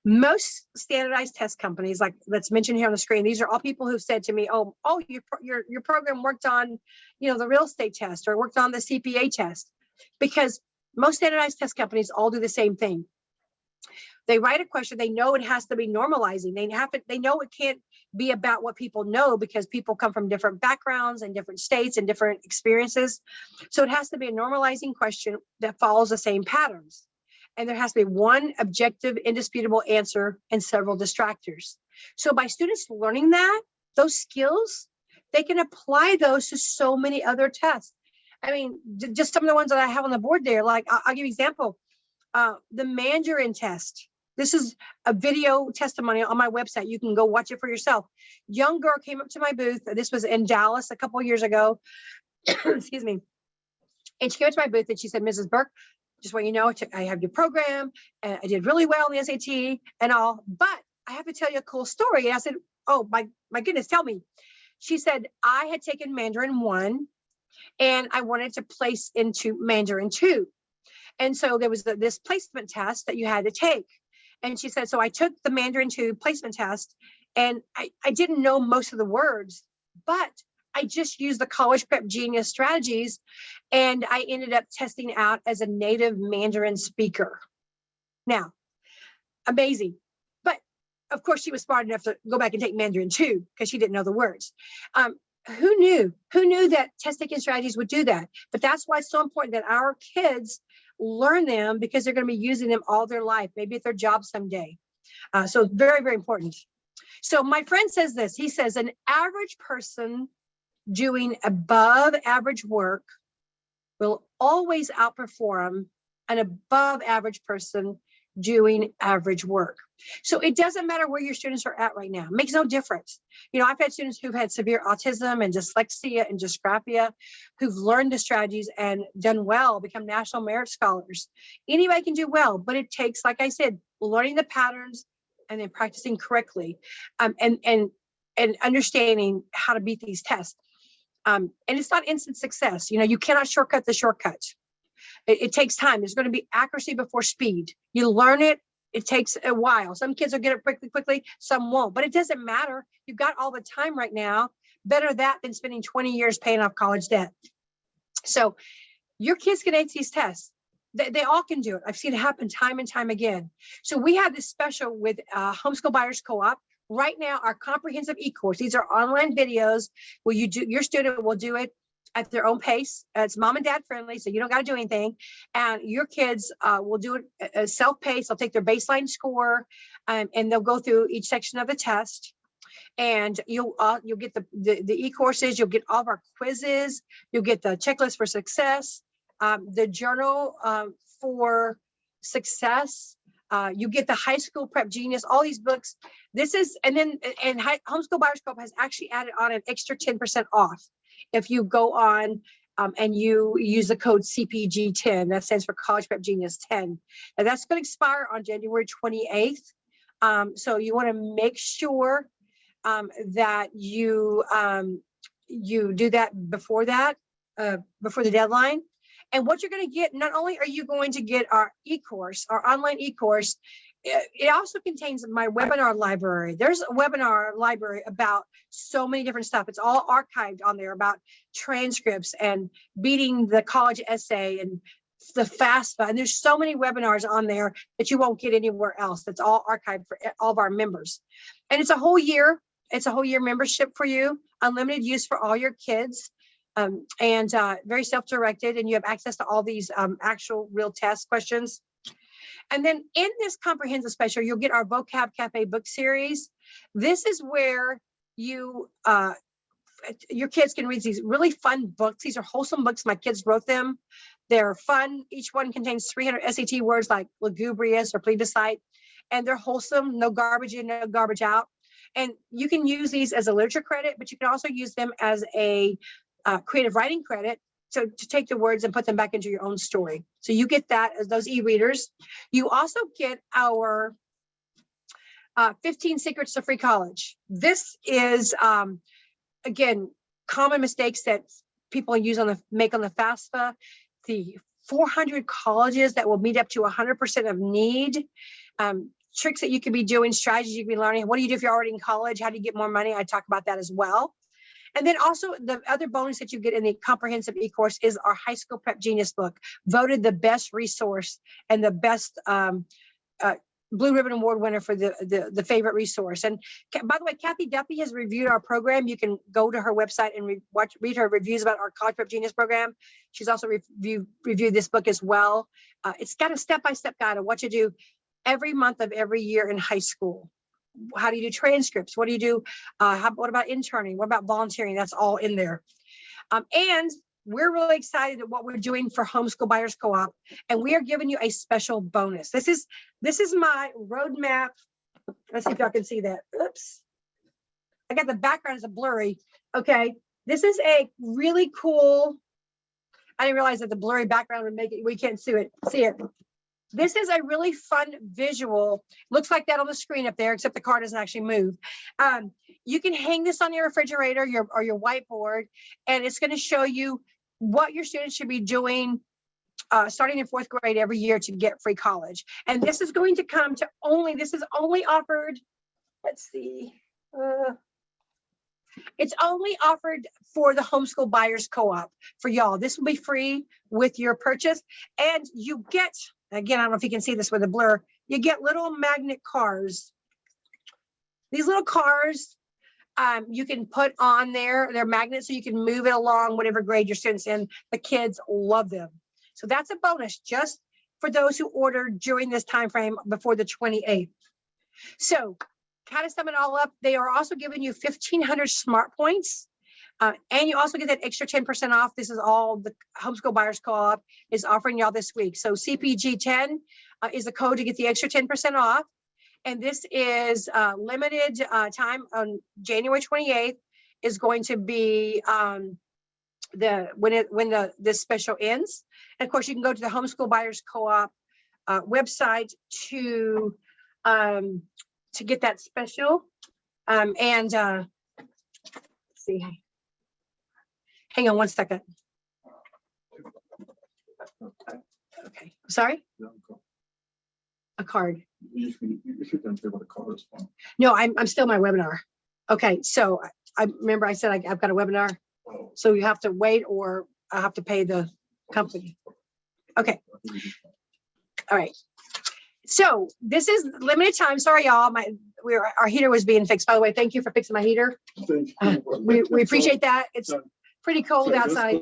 Most standardized test companies, like let's mention here on the screen, these are all people who've said to me, oh, your program worked on, the real estate test or worked on the CPA test, because most standardized test companies all do the same thing. They write a question, they know it has to be normalizing. They know it can't be about what people know, because people come from different backgrounds and different states and different experiences. So it has to be a normalizing question that follows the same patterns. And there has to be one objective, indisputable answer and several distractors. So by students learning those skills, they can apply those to so many other tests. I mean, just some of the ones that I have on the board there, like I'll give you an example. The Mandarin test. This is a video testimony on my website. You can go watch it for yourself. Young girl came up to my booth. This was in Dallas a couple of years ago. Excuse me. And she came up to my booth and she said, Mrs. Burke, just want you to know, I have your program and I did really well in the SAT and all, but I have to tell you a cool story. And I said, oh my goodness, tell me. She said, I had taken Mandarin 1 and I wanted to place into Mandarin 2. And so there was this placement test that you had to take. And she said, so I took the Mandarin 2 placement test and I didn't know most of the words, but I just used the College Prep Genius strategies and I ended up testing out as a native Mandarin speaker. Now, amazing. But of course, she was smart enough to go back and take Mandarin 2 because she didn't know the words. Who knew? Who knew that test taking strategies would do that? But that's why it's so important that our kids learn them, because they're going to be using them all their life, maybe at their job someday. So it's very, very important. So my friend says this. He says, an average person doing above average work will always outperform an above average person doing average work. So it doesn't matter where your students are at right now. It makes no difference. I've had students who've had severe autism and dyslexia and dysgraphia who've learned the strategies and done well, become National Merit Scholars. Anybody can do well, but it takes, like I said, learning the patterns and then practicing correctly, and understanding how to beat these tests. And it's not instant success. You cannot shortcut the shortcut. It takes time. There's going to be accuracy before speed. You learn it. It takes a while. Some kids will get it quickly. Some won't. But it doesn't matter. You've got all the time right now. Better that than spending 20 years paying off college debt. So your kids can ace these tests. They all can do it. I've seen it happen time and time again. So we have this special with Homeschool Buyers Co-op. Right now, our comprehensive e-course, these are online videos where your student will do it at their own pace. It's mom and dad friendly, so you don't got to do anything. And your kids will do it self-paced. They'll take their baseline score, and they'll go through each section of the test. And you'll get the e-courses. You'll get all of our quizzes. You'll get the checklist for success, the journal for success. You get the High School Prep Genius, all these books. Homeschool Buyers Co-op has actually added on an extra 10% off if you go on and you use the code CPG10. That stands for College Prep Genius 10. And that's going to expire on January 28th. So you want to make sure that you you do that before the deadline. And what you're going to get, not only are you going to get our e-course, our online e-course, it also contains my webinar library. There's a webinar library about so many different stuff. It's all archived on there about transcripts and beating the college essay and the FAFSA. And there's so many webinars on there that you won't get anywhere else. That's all archived for all of our members. And it's a whole year. It's a whole year membership for you, unlimited use for all your kids, and very self-directed. And you have access to all these actual real test questions. And then in this comprehensive special, you'll get our Vocab Cafe book series. This is where you, your kids can read these really fun books. These are wholesome books. My kids wrote them. They're fun. Each one contains 300 SAT words like lugubrious or plebiscite, and they're wholesome, no garbage in, no garbage out. And you can use these as a literature credit, but you can also use them as a creative writing credit to take the words and put them back into your own story. So you get that as those e-readers. You also get our 15 Secrets to Free College. This is, again, common mistakes that people make on the FAFSA, the 400 colleges that will meet up to 100% of need, tricks that you could be doing, strategies you could be learning. What do you do if you're already in college? How do you get more money? I talk about that as well. And then also the other bonus that you get in the comprehensive e-course is our High School Prep Genius book, voted the best resource and the best Blue Ribbon Award winner for the favorite resource. And by the way, Kathy Duffy has reviewed our program. You can go to her website and read her reviews about our College Prep Genius program. She's also reviewed this book as well. It's got a step-by-step guide of what to do every month of every year in high school. How do you do transcripts? What do you do? What about interning? What about volunteering? That's all in there. And we're really excited at what we're doing for Homeschool Buyers Co-op, and we are giving you a special bonus. This is my roadmap. Let's see if y'all can see that. Oops. I got the background is a blurry. Okay. This is a really cool. I didn't realize that the blurry background would make it, we can't see it. This is a really fun visual. Looks like that on the screen up there, except the car doesn't actually move. You can hang this on your refrigerator or your whiteboard, and it's going to show you what your students should be doing starting in 4th grade every year to get free college. And this is going to come to this is only offered, let's see. It's only offered for the Homeschool Buyers Co-op for y'all. This will be free with your purchase. And you get, again, I don't know if you can see this with a blur, you get little magnet cars. These little cars, you can put on there, they're magnets, so you can move it along whatever grade your students in. The kids love them. So that's a bonus just for those who order during this time frame before the 28th. So kind of sum it all up, they are also giving you 1,500 smart points. And you also get that extra 10% off. This is all the Homeschool Buyers Co-op is offering y'all this week. So CPG10 is the code to get the extra 10% off. And this is limited time on January 28th is going to be when this special ends. And of course, you can go to the Homeschool Buyers Co-op website to get that special. Let's see. Hang on one second. Okay, sorry? A card. No, I'm still my webinar. Okay, so I remember I said I've got a webinar. So you have to wait or I have to pay the company. Okay. All right. So this is limited time. Sorry, y'all. Our heater was being fixed. By the way, thank you for fixing my heater. We appreciate that. It's pretty cold outside.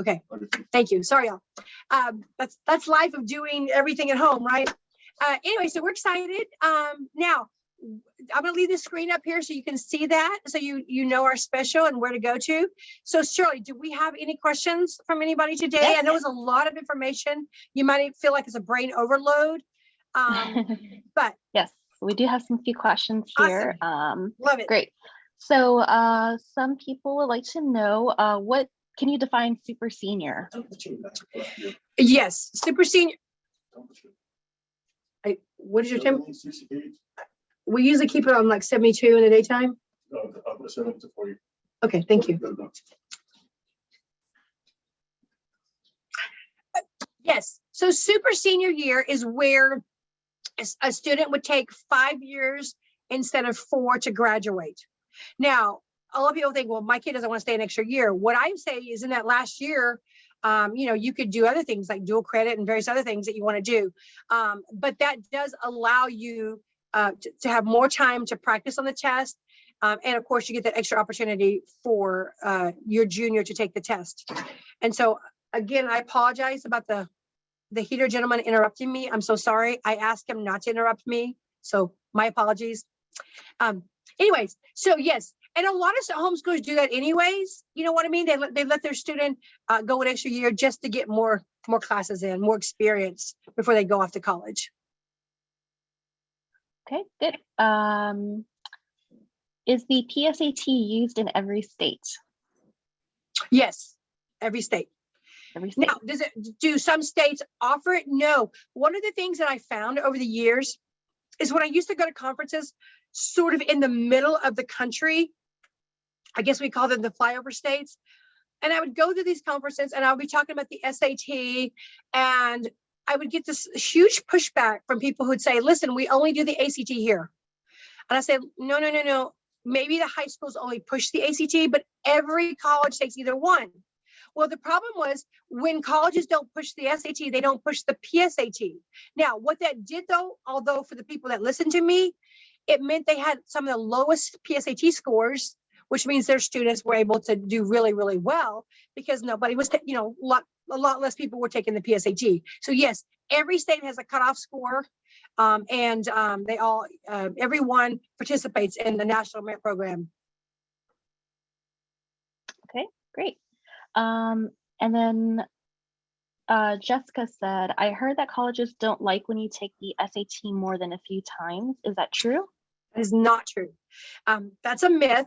Okay. Thank you. Sorry, y'all. That's life of doing everything at home, right? Anyway, so we're excited. Now, I'm going to leave the screen up here so you can see that, so you know our special and where to go to. So Shirley, do we have any questions from anybody today? Yes. I know it's a lot of information. You might feel like it's a brain overload, but yes, we do have some few questions here. Awesome. Love it. Great. So some people would like to know what can you define super senior? Yes, super senior. What is your temp? We usually keep it on like 72 in the daytime. Okay, thank you. Yes, so super senior year is where a student would take 5 years instead of 4 to graduate. Now, a lot of people think, well, my kid doesn't want to stay an extra year. What I say is in that last year, you could do other things like dual credit and various other things that you want to do. But that does allow you to have more time to practice on the test. And of course, you get that extra opportunity for your junior to take the test. And so, again, I apologize about the heater gentleman interrupting me. I'm so sorry. I asked him not to interrupt me. So my apologies. Anyways, so yes. And a lot of homeschoolers do that anyways. You know what I mean? They let their student go an extra year just to get more classes in, more experience before they go off to college. Okay, good. Is the PSAT used in every state? Yes, every state. Every state. Now, do some states offer it? No. One of the things that I found over the years is when I used to go to conferences sort of in the middle of the country, I guess we call them the flyover states. And I would go to these conferences and I would be talking about the SAT, and I would get this huge pushback from people who'd say, listen, we only do the ACT here. And I said, no. Maybe the high schools only push the ACT, but every college takes either one. Well, the problem was when colleges don't push the SAT, they don't push the PSAT. Now, what that did though, although for the people that listened to me, it meant they had some of the lowest PSAT scores, which means their students were able to do really, really well because nobody was, a lot less people were taking the PSAT. So yes, every state has a cutoff score, and they all, everyone participates in the National Merit Program. Okay, great. And then Jessica said, I heard that colleges don't like when you take the SAT more than a few times. Is that true? That is not true. That's a myth.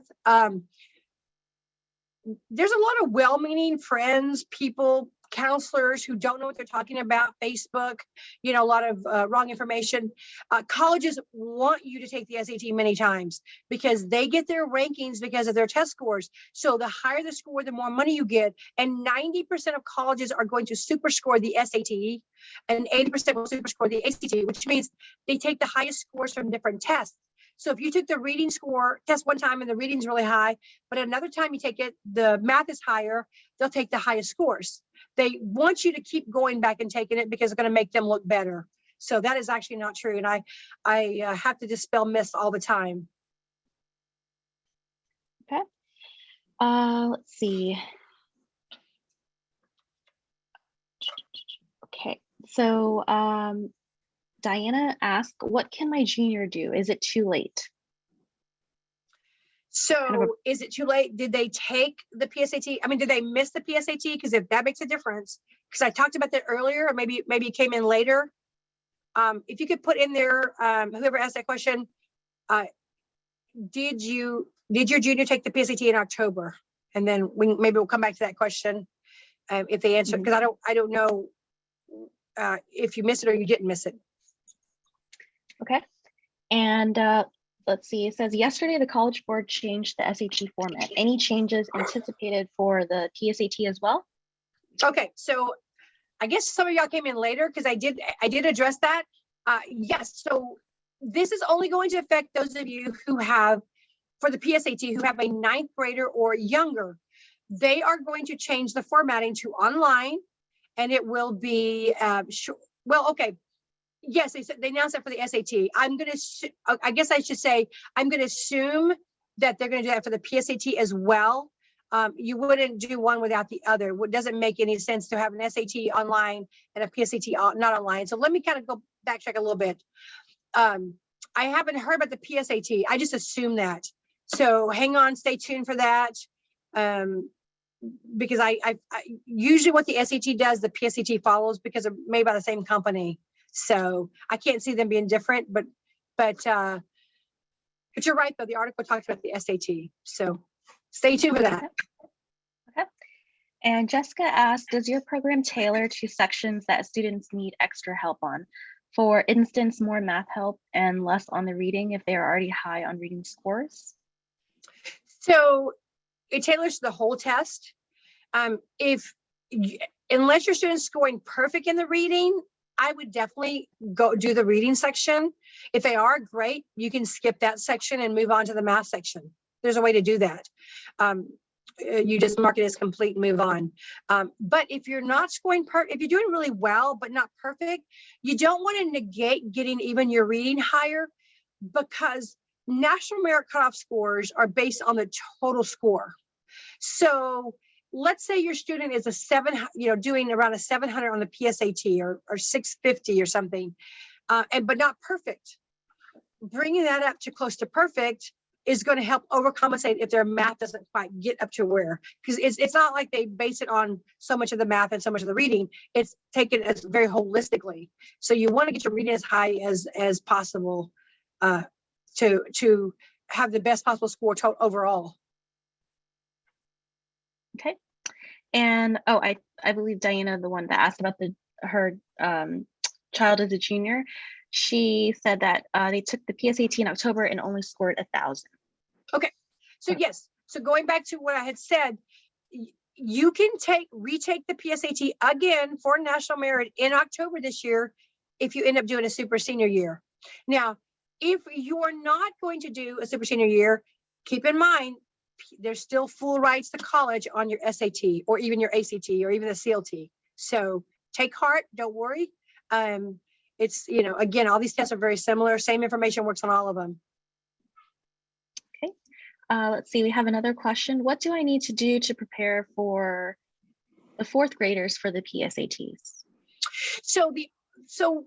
There's a lot of well-meaning friends, people, counselors who don't know what they're talking about, Facebook, a lot of wrong information. Colleges want you to take the SAT many times because they get their rankings because of their test scores. So the higher the score, the more money you get. And 90% of colleges are going to superscore the SAT and 80% will superscore the ACT, which means they take the highest scores from different tests. So if you took the reading score test one time and the reading's really high, but another time you take it, the math is higher, they'll take the highest scores. They want you to keep going back and taking it because it's going to make them look better. So that is actually not true. And I have to dispel myths all the time. Okay. Let's see. Okay. So Diana asked, what can my junior do? Is it too late? So is it too late? Did they take the PSAT? I mean, did they miss the PSAT? Because if that makes a difference, because I talked about that earlier, or maybe it came in later. If you could put in there, whoever asked that question, did your junior take the PSAT in October? And then maybe we'll come back to that question if they answer, because I don't know if you missed it or you didn't miss it. Okay. And let's see, it says yesterday the College Board changed the SAT format. Any changes anticipated for the PSAT as well? Okay, so I guess some of y'all came in later because I did address that. Yes, so this is only going to affect those of you who have, for the PSAT, who have a 9th grader or younger. They are going to change the formatting to online, and it will be, okay. Yes, they announced that for the SAT. I guess I should say, I'm going to assume that they're going to do that for the PSAT as well. You wouldn't do one without the other. It doesn't make any sense to have an SAT online and a PSAT not online. So let me kind of go backtrack a little bit. I haven't heard about the PSAT. I just assume that. So hang on, stay tuned for that. Because I usually what the SAT does, the PSAT follows because they're made by the same company. So I can't see them being different, but you're right though. The article talks about the SAT. So stay tuned for that. Okay. And Jessica asked, does your program tailor to sections that students need extra help on? For instance, more math help and less on the reading if they are already high on reading scores? So it tailors the whole test. If unless your student's scoring perfect in the reading, I would definitely go do the reading section. If they are, great, you can skip that section and move on to the math section. There's a way to do that. You just mark it as complete and move on. But if you're not scoring if you're doing really well but not perfect, you don't want to negate getting even your reading higher, because national merit cutoff scores are based on the total score. So let's say your student is doing around a 700 on the PSAT or 650 or something, but not perfect. Bringing that up to close to perfect is going to help overcompensate if their math doesn't quite get up to where, because it's not like they base it on so much of the math and so much of the reading. It's taken as very holistically. So you want to get your reading as high as possible to have the best possible score overall. Okay. And I believe Diana, the one that asked about her child as a junior, she said that they took the PSAT in October and only scored 1,000. Okay. So yes. So going back to what I had said, you can retake the PSAT again for national merit in October this year if you end up doing a super senior year. Now, if you are not going to do a super senior year, keep in mind, there's still full rights to college on your SAT or even your ACT or even the CLT. So take heart, don't worry. It's, again, all these tests are very similar. Same information works on all of them. Okay. Let's see, we have another question. What do I need to do to prepare for the fourth graders for the PSATs? So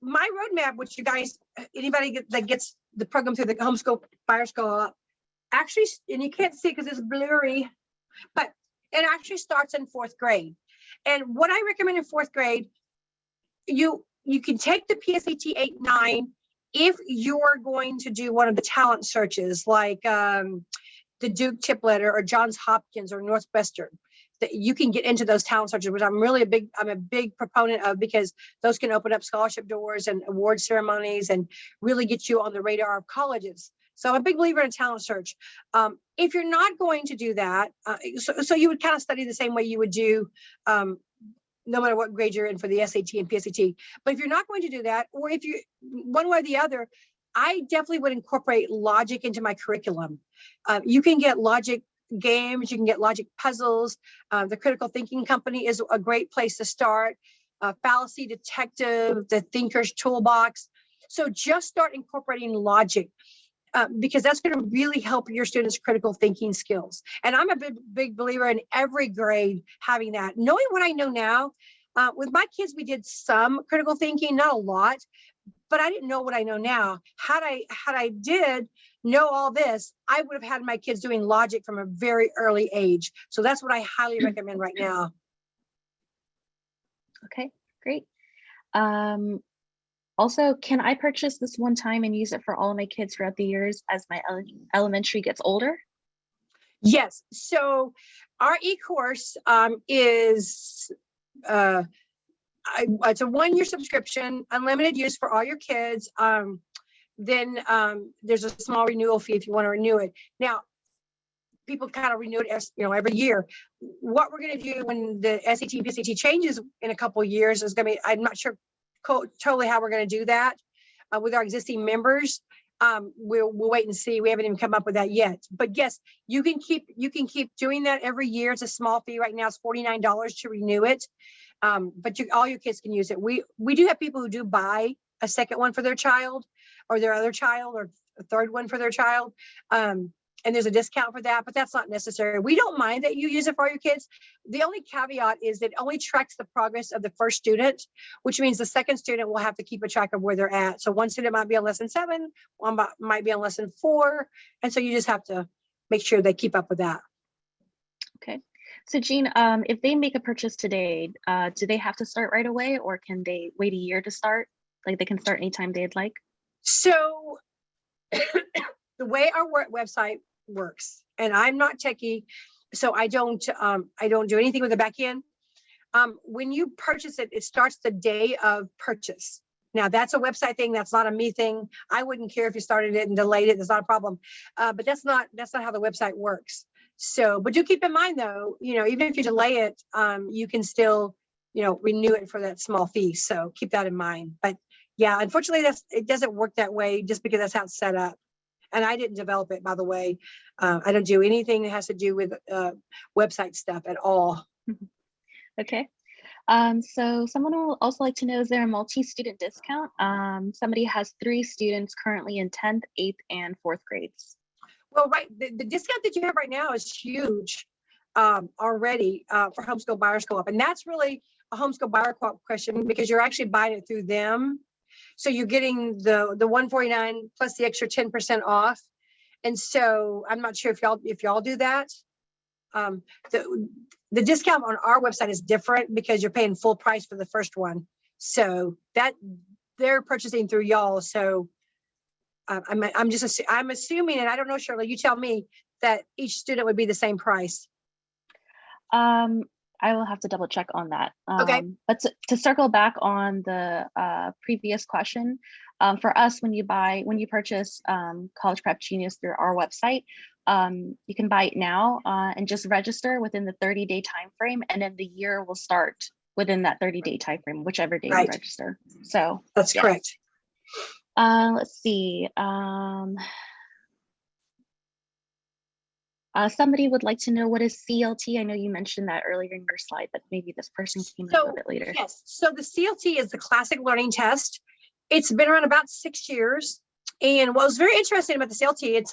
my roadmap, which you guys, anybody that gets the program through the homeschool buyer school, actually, and you can't see because it's blurry, but it actually starts in fourth grade. And what I recommend in fourth grade, you can take the PSAT 8-9 if you're going to do one of the talent searches like the Duke Tip Letter or Johns Hopkins or Northwestern. That you can get into those talent searches, which I'm a big proponent of, because those can open up scholarship doors and award ceremonies and really get you on the radar of colleges. So I'm a big believer in talent search. If you're not going to do that, so you would kind of study the same way you would do no matter what grade you're in for the SAT and PSAT. But if you're not going to do that, or if you one way or the other, I definitely would incorporate logic into my curriculum. You can get logic games, you can get logic puzzles. The Critical Thinking Company is a great place to start. Fallacy Detective, the Thinker's Toolbox. So just start incorporating logic. Because that's going to really help your students' critical thinking skills. And I'm a big believer in every grade having that. Knowing what I know now, with my kids, we did some critical thinking, not a lot, but I didn't know what I know now. Had I did know all this, I would have had my kids doing logic from a very early age. So that's what I highly recommend right now. Okay, great. Also, can I purchase this one time and use it for all of my kids throughout the years as my elementary gets older? Yes. So our e-course is it's a 1-year subscription, unlimited use for all your kids. Then there's a small renewal fee if you want to renew it. Now, people kind of renew it every year. What we're going to do when the SAT and PSAT changes in a couple of years is going to be, I'm not sure totally how we're going to do that with our existing members. We'll wait and see. We haven't even come up with that yet. But yes, you can keep doing that every year. It's a small fee right now. It's $49 to renew it. But all your kids can use it. We do have people who do buy a second one for their child or their other child or a third one for their child. And there's a discount for that, but that's not necessary. We don't mind that you use it for your kids. The only caveat is that it only tracks the progress of the first student, which means the second student will have to keep a track of where they're at. So one student might be on lesson 7, one might be on lesson 4. And so you just have to make sure they keep up with that. Okay. So Jean, if they make a purchase today, do they have to start right away, or can they wait a year to start? Like they can start anytime they'd like? So the way our website works, and I'm not techie, so I don't do anything with the back end. When you purchase it, it starts the day of purchase. Now that's a website thing. That's not a me thing. I wouldn't care if you started it and delayed it. That's not a problem. But that's not how the website works. So, but do keep in mind though, even if you delay it, you can still, renew it for that small fee. So keep that in mind. But yeah, unfortunately, it doesn't work that way just because that's how it's set up. And I didn't develop it, by the way. I don't do anything that has to do with website stuff at all. Okay. So someone will also like to know, is there a multi-student discount? Somebody has 3 students currently in 10th, 8th, and 4th grades. Well, right. The discount that you have right now is huge already for Homeschool Buyers Co-op. And that's really a Homeschool Buyer Co-op question because you're actually buying it through them. So you're getting the $149 plus the extra 10% off. And so I'm not sure if y'all do that. The discount on our website is different because you're paying full price for the first one. So that they're purchasing through y'all. So I'm assuming, and I don't know, Shirley, you tell me, that each student would be the same price. I will have to double check on that. Okay. But to circle back on the previous question, for us, when you purchase College Prep Genius through our website, you can buy it now and just register within the 30-day time frame, and then the year will start within that 30-day time frame, whichever day you register. So that's correct. Let's see. Somebody would like to know, what is CLT? I know you mentioned that earlier in your slide, but maybe this person came in a little bit later. Yes, so the CLT is the Classic Learning Test. It's been around about 6 years. And what was very interesting about the CLT,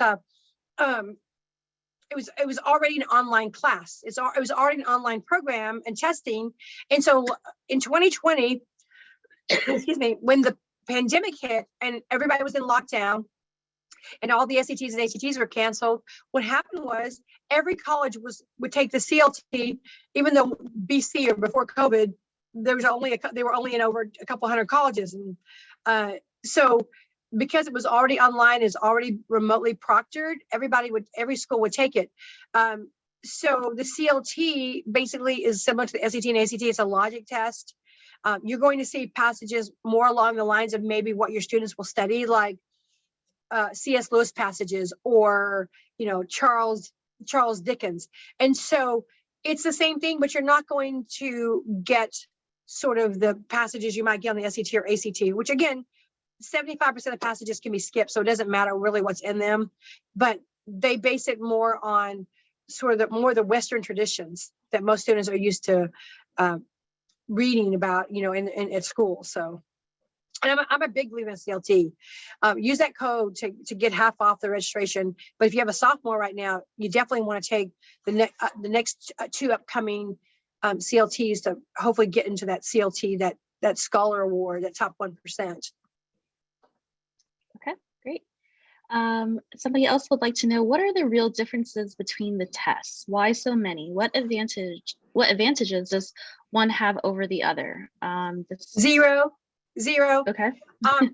it was already an online class. It was already an online program and testing. And so in 2020, excuse me, when the pandemic hit and everybody was in lockdown and all the SATs and ACTs were canceled, what happened was every college would take the CLT, even though BC or before COVID, they were only in over a couple hundred colleges. And so because it was already online, is already remotely proctored, every school would take it. So the CLT basically is similar to the SAT and ACT. It's a logic test. You're going to see passages more along the lines of maybe what your students will study, like C.S. Lewis passages or, Charles Dickens. And so it's the same thing, but you're not going to get sort of the passages you might get on the SAT or ACT, which again, 75% of passages can be skipped. So it doesn't matter really what's in them, but they base it more on sort of the Western traditions that most students are used to reading about, at school. So, and I'm a big believer in CLT. Use that code to get half off the registration. But if you have a sophomore right now, you definitely want to take the next 2 upcoming CLTs to hopefully get into that CLT, that scholar award, that top 1%. Okay, great. Somebody else would like to know, what are the real differences between the tests? Why so many? What advantages does one have over the other? Zero. Okay.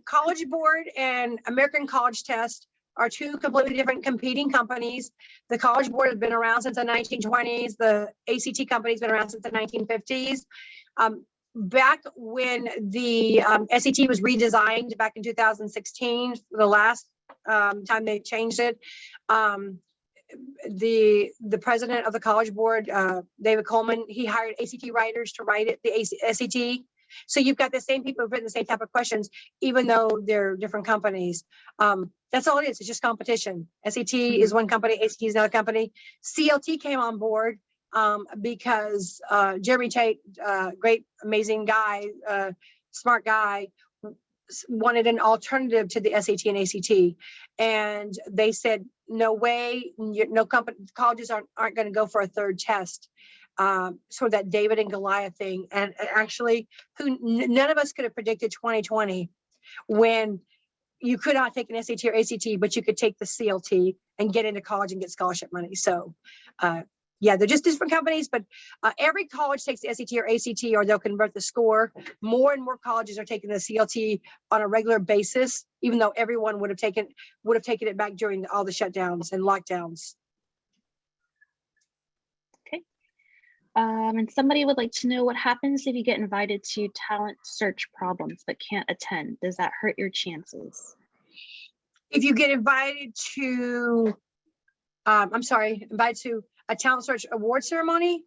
College Board and American College Test are 2 completely different competing companies. The College Board has been around since the 1920s. The ACT company's been around since the 1950s. Back when the SAT was redesigned back in 2016, the last time they changed it, the president of the College Board, David Coleman, he hired ACT writers to write it, the SAT. So you've got the same people who've written the same type of questions, even though they're different companies. That's all it is. It's just competition. SAT is one company, ACT is another company. CLT came on board because Jeremy Tate, great, amazing guy, smart guy, wanted an alternative to the SAT and ACT. And they said, no way, colleges aren't going to go for a third test. Sort of that David and Goliath thing. And actually, none of us could have predicted 2020 when you could not take an SAT or ACT, but you could take the CLT and get into college and get scholarship money. So yeah, they're just different companies, but every college takes the SAT or ACT, or they'll convert the score. More and more colleges are taking the CLT on a regular basis, even though everyone would have taken it back during all the shutdowns and lockdowns. And somebody would like to know, what happens if you get invited to talent search problems but can't attend? Does that hurt your chances? If you get invited to, invited to a talent search award ceremony?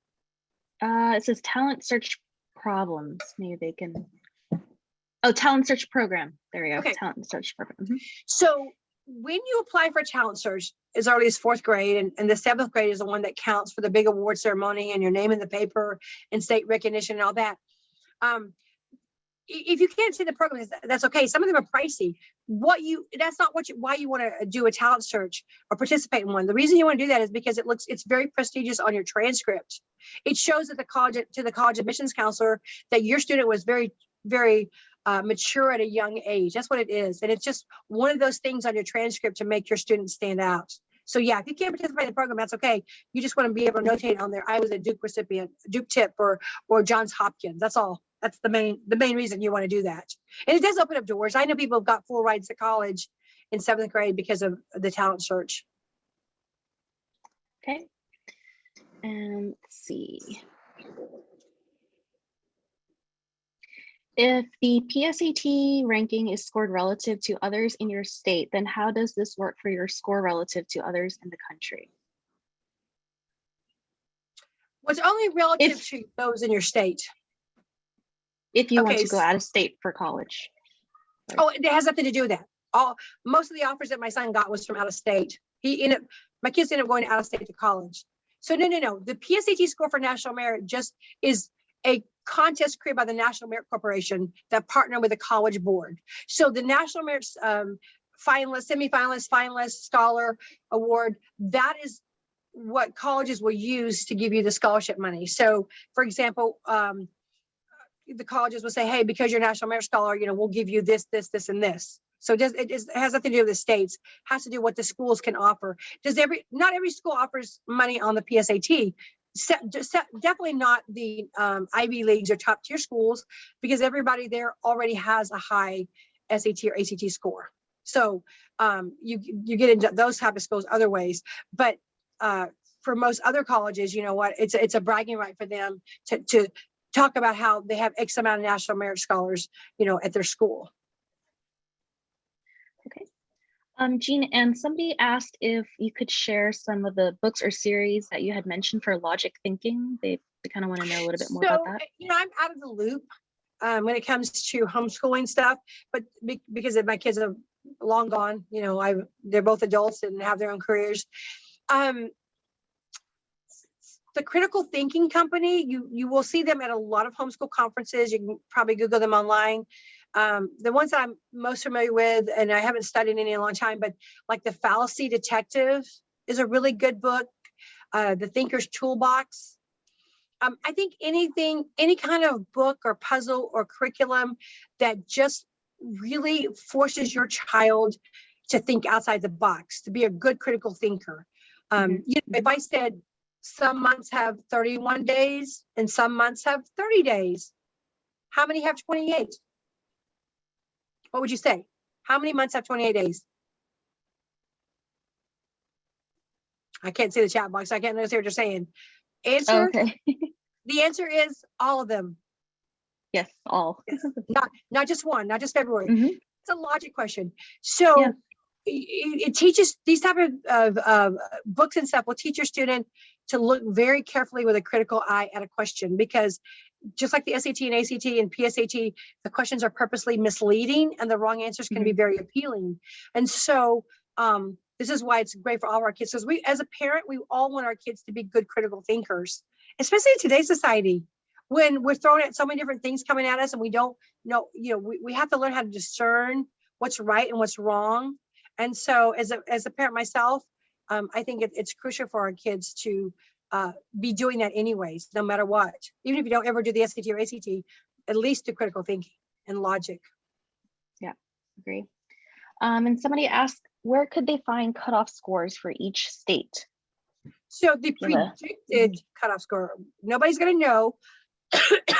It says talent search problems. Maybe they can. Oh, talent search program. There we go. Okay. Talent search program. Mhm. So when you apply for a talent search as early as 4th grade, and the 7th grade is the one that counts for the big award ceremony and your name in the paper and state recognition and all that. If you can't see the program, that's okay. Some of them are pricey. That's not why you want to do a talent search or participate in one. The reason you want to do that is because it's very prestigious on your transcript. It shows that the college admissions counselor that your student was very, very mature at a young age. That's what it is. And it's just one of those things on your transcript to make your student stand out. So yeah, if you can't participate in the program, that's okay. You just want to be able to notate on there, I was a Duke recipient, Duke tip, or Johns Hopkins. That's all. That's the main reason you want to do that. And it does open up doors. I know people have got full rides to college in 7th grade because of the talent search. Okay. And let's see. If the PSAT ranking is scored relative to others in your state, then how does this work for your score relative to others in the country? Well, it's only relative to those in your state. If you want to go out of state for college. Oh, it has nothing to do with that. Most of the offers that my son got was from out of state. My kids ended up going out of state to college. So no. The PSAT score for national merit just is a contest created by the National Merit Corporation that partner with the College Board. So the National Merit finalist, semifinalist, finalist, scholar award, that is what colleges will use to give you the scholarship money. So for example, the colleges will say, hey, because you're a National Merit Scholar, we'll give you this, this, this, and this. So it has nothing to do with the states. It has to do with what the schools can offer. Not every school offers money on the PSAT. Definitely not the Ivy Leagues or top tier schools, because everybody there already has a high SAT or ACT score. So you get into those type of schools other ways. But for most other colleges, you know what? It's a bragging right for them to talk about how they have X amount of National Merit Scholars, at their school. Okay. Jean, and somebody asked if you could share some of the books or series that you had mentioned for logic thinking. They kind of want to know a little bit more about that. I'm out of the loop when it comes to homeschooling stuff, but because my kids are long gone, they're both adults and have their own careers. The Critical Thinking Company, you will see them at a lot of homeschool conferences. You can probably Google them online. The ones that I'm most familiar with, and I haven't studied any in a long time, but like The Fallacy Detective is a really good book. The Thinker's Toolbox. I think any kind of book or puzzle or curriculum that just really forces your child to think outside the box, to be a good critical thinker. If I said some months have 31 days and some months have 30 days, how many have 28? What would you say? How many months have 28 days? I can't see the chat box. I can't understand what you're saying. Answer? Okay. The answer is all of them. Yes, all. Yes. Not just one, not just February. Mm-hmm. It's a logic question. So yeah. It teaches these type of books and stuff will teach your student to look very carefully with a critical eye at a question, because just like the SAT and ACT and PSAT, the questions are purposely misleading and the wrong answers can be very appealing. And so this is why it's great for all of our kids. Because as a parent, we all want our kids to be good critical thinkers, especially in today's society, when we're thrown at so many different things coming at us and we don't know, we have to learn how to discern what's right and what's wrong. And so as a parent myself, I think it's crucial for our kids to be doing that anyways, no matter what. Even if you don't ever do the SAT or ACT, at least do critical thinking and logic. Yeah, agree. And somebody asked, where could they find cutoff scores for each state? So the predicted cutoff score, nobody's going to know.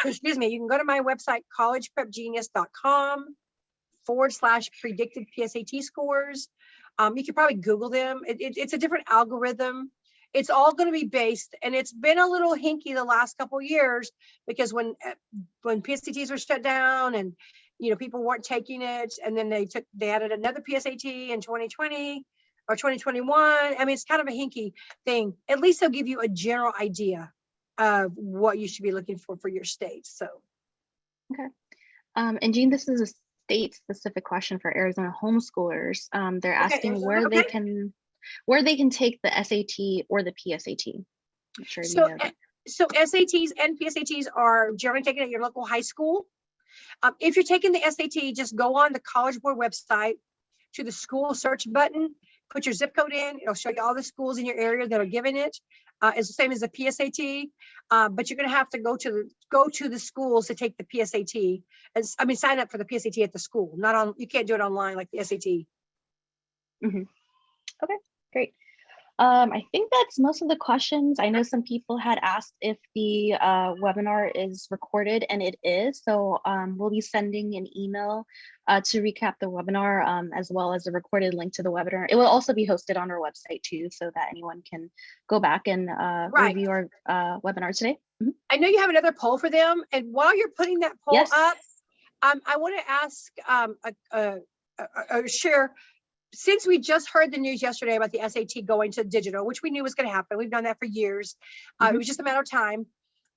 Excuse me. You can go to my website, collegeprepgenius.com/predicted PSAT scores. You could probably Google them. It's a different algorithm. It's all going to be based, and it's been a little hinky the last couple of years, because when PSATs were shut down and people weren't taking it, and then they added another PSAT in 2020. or 2021. I mean, it's kind of a hinky thing. At least they'll give you a general idea of what you should be looking for your state. So. Okay. And Jean, this is a state-specific question for Arizona homeschoolers. They're asking where they can take the SAT or the PSAT. I'm sure you know that. So SATs and PSATs are generally taken at your local high school. If you're taking the SAT, just go on the College Board website to the school search button, put your zip code in. It'll show you all the schools in your area that are giving it. It's the same as the PSAT, but you're going to have to go to the schools to take the PSAT. Sign up for the PSAT at the school. You can't do it online like the SAT. Mm-hmm. Okay, great. I think that's most of the questions. I know some people had asked if the webinar is recorded, and it is. So we'll be sending an email to recap the webinar, as well as a recorded link to the webinar. It will also be hosted on our website too, so that anyone can go back and review our webinar today. Mm-hmm. I know you have another poll for them, and while you're putting that poll up, I want to ask share. Since we just heard the news yesterday about the SAT going to digital, which we knew was going to happen, we've known that for years. It was just a matter of time.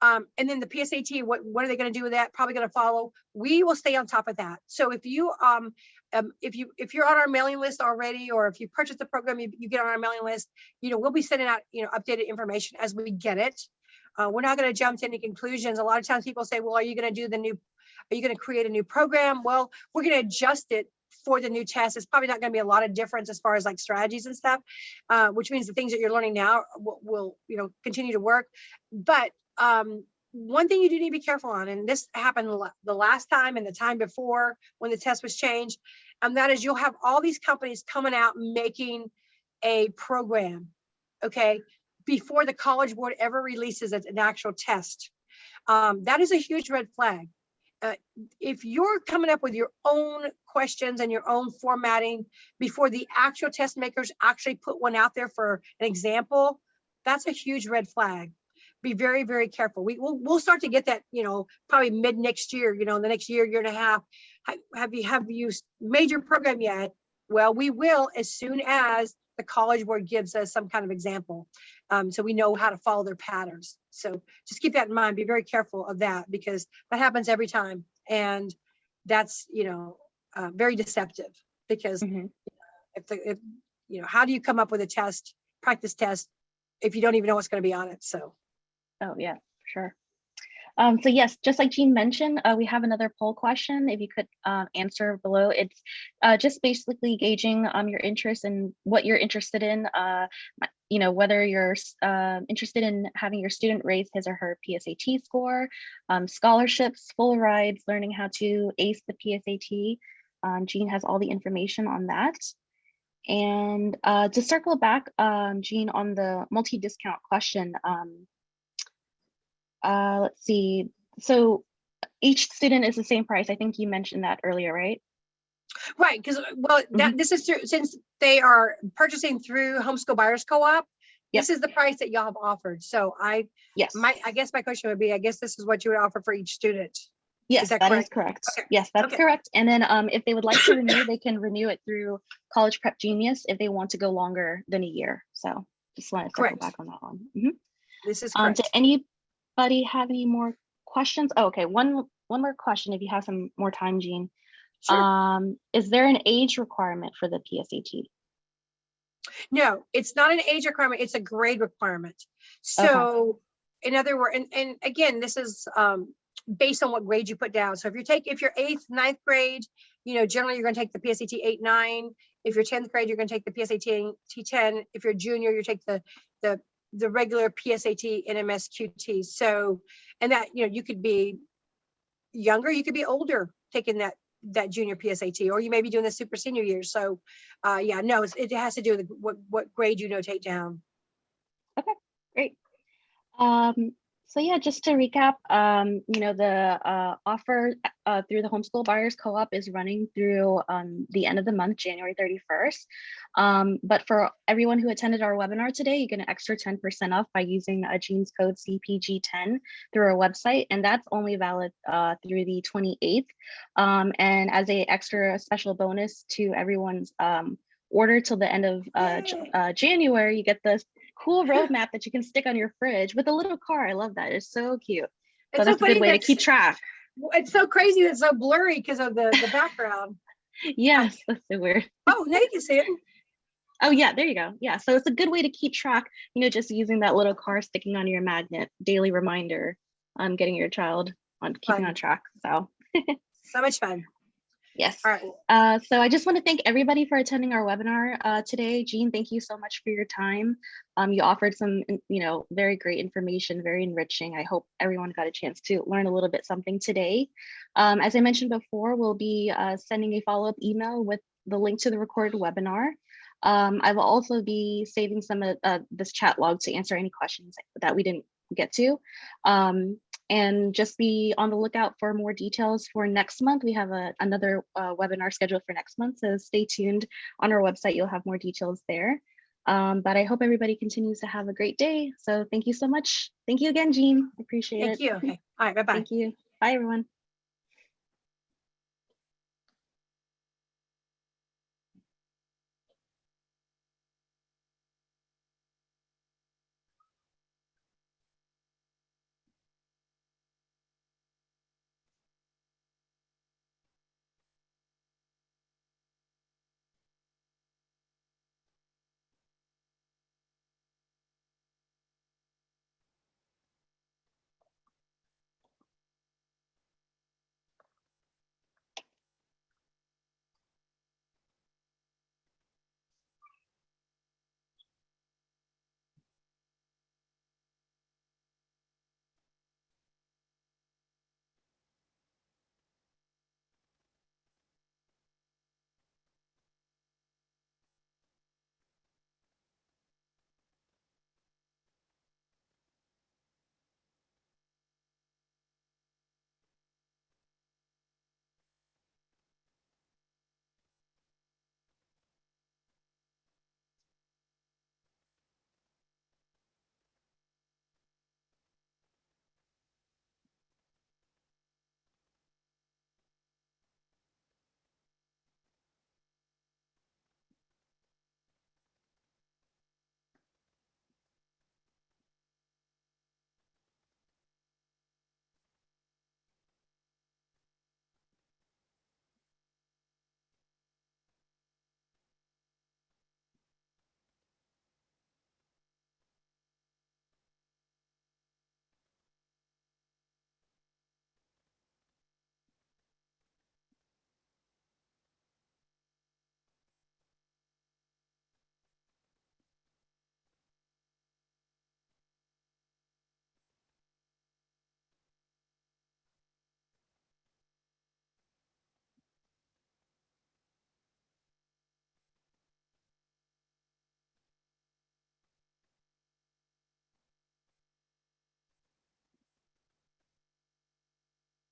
And then the PSAT, what are they going to do with that? Probably going to follow. We will stay on top of that. So if you're on our mailing list already, or if you purchase the program, you get on our mailing list. We'll be sending out updated information as we get it. We're not going to jump to any conclusions. A lot of times people say, well, are you going to create a new program? Well, we're going to adjust it for the new test. It's probably not going to be a lot of difference as far as like strategies and stuff, which means the things that you're learning now will continue to work. But one thing you do need to be careful on, and this happened the last time and the time before when the test was changed, and that is you'll have all these companies coming out making a program, okay, before the College Board ever releases an actual test. That is a huge red flag. If you're coming up with your own questions and your own formatting before the actual test makers actually put one out there for an example, that's a huge red flag. Be very, very careful. We'll start to get that, probably mid next year, the next year and a half. Have you made your program yet? Well, we will as soon as the College Board gives us some kind of example. So we know how to follow their patterns. So just keep that in mind. Be very careful of that, because that happens every time. And that's, very deceptive, because how do you come up with a practice test, if you don't even know what's going to be on it? So. Oh yeah, sure. So yes, just like Jean mentioned, we have another poll question. If you could answer below, it's just basically gauging your interest in what you're interested in. Whether you're interested in having your student raise his or her PSAT score, scholarships, full rides, learning how to ace the PSAT. Jean has all the information on that. And to circle back, Jean, on the multi-discount question, let's see. So each student is the same price. I think you mentioned that earlier, right? Right, because this is true, since they are purchasing through Homeschool Buyers Co-op. This is the price that y'all have offered. So I guess my question would be, I guess this is what you would offer for each student. Yes, that is correct. Okay. Yes, that's correct. And then if they would like to renew, they can renew it through College Prep Genius if they want to go longer than a year. So just want to circle back on that one. Mm-hmm. This is correct. Did anybody have any more questions? Oh, okay, one more question if you have some more time, Jean. Sure. Is there an age requirement for the PSAT? No, it's not an age requirement. It's a grade requirement. So in other words, and again, this is based on what grade you put down. So if you're 8th, 9th grade, generally you're going to take the PSAT 8, 9. If you're 10th grade, you're going to take the PSAT 10. If you're junior, you take the regular PSAT NMSQT. So, and that, you could be younger, you could be older taking that junior PSAT, or you may be doing the super senior year. So it has to do with what grade take down. Okay, great. So yeah, just to recap, the offer through the Homeschool Buyers Co-op is running through the end of the month, January 31st. But for everyone who attended our webinar today, you get an extra 10% off by using Jean's code CPG10 through our website, and that's only valid through the 28th. And as a extra special bonus to everyone's order till the end of Yay. January, you get this cool roadmap that you can stick on your fridge with a little car. I love that. It's so cute. So It's so that's a good funny way to that's keep track. it's so crazy that's so blurry because of the background. Yes, that's so weird. Oh, now you can see it. Oh yeah, there you go. Yeah, so it's a good way to keep track, just using that little car sticking on your magnet, daily reminder, getting your child on keeping Fun. on track. So So much fun. yes. All right. So I just want to thank everybody for attending our webinar today. Jean, thank you so much for your time. You offered some, very great information, very enriching. I hope everyone got a chance to learn a little bit something today. As I mentioned before, we'll be sending a follow-up email with the link to the recorded webinar. I will also be saving some of this chat log to answer any questions that we didn't get to. And just be on the lookout for more details for next month. We have another webinar scheduled for next month, so stay tuned on our website. You'll have more details there. But I hope everybody continues to have a great day. So thank you so much. Thank you again, Jean. I appreciate it. Thank you. Okay. All right. Bye-bye. Thank you. Bye, everyone.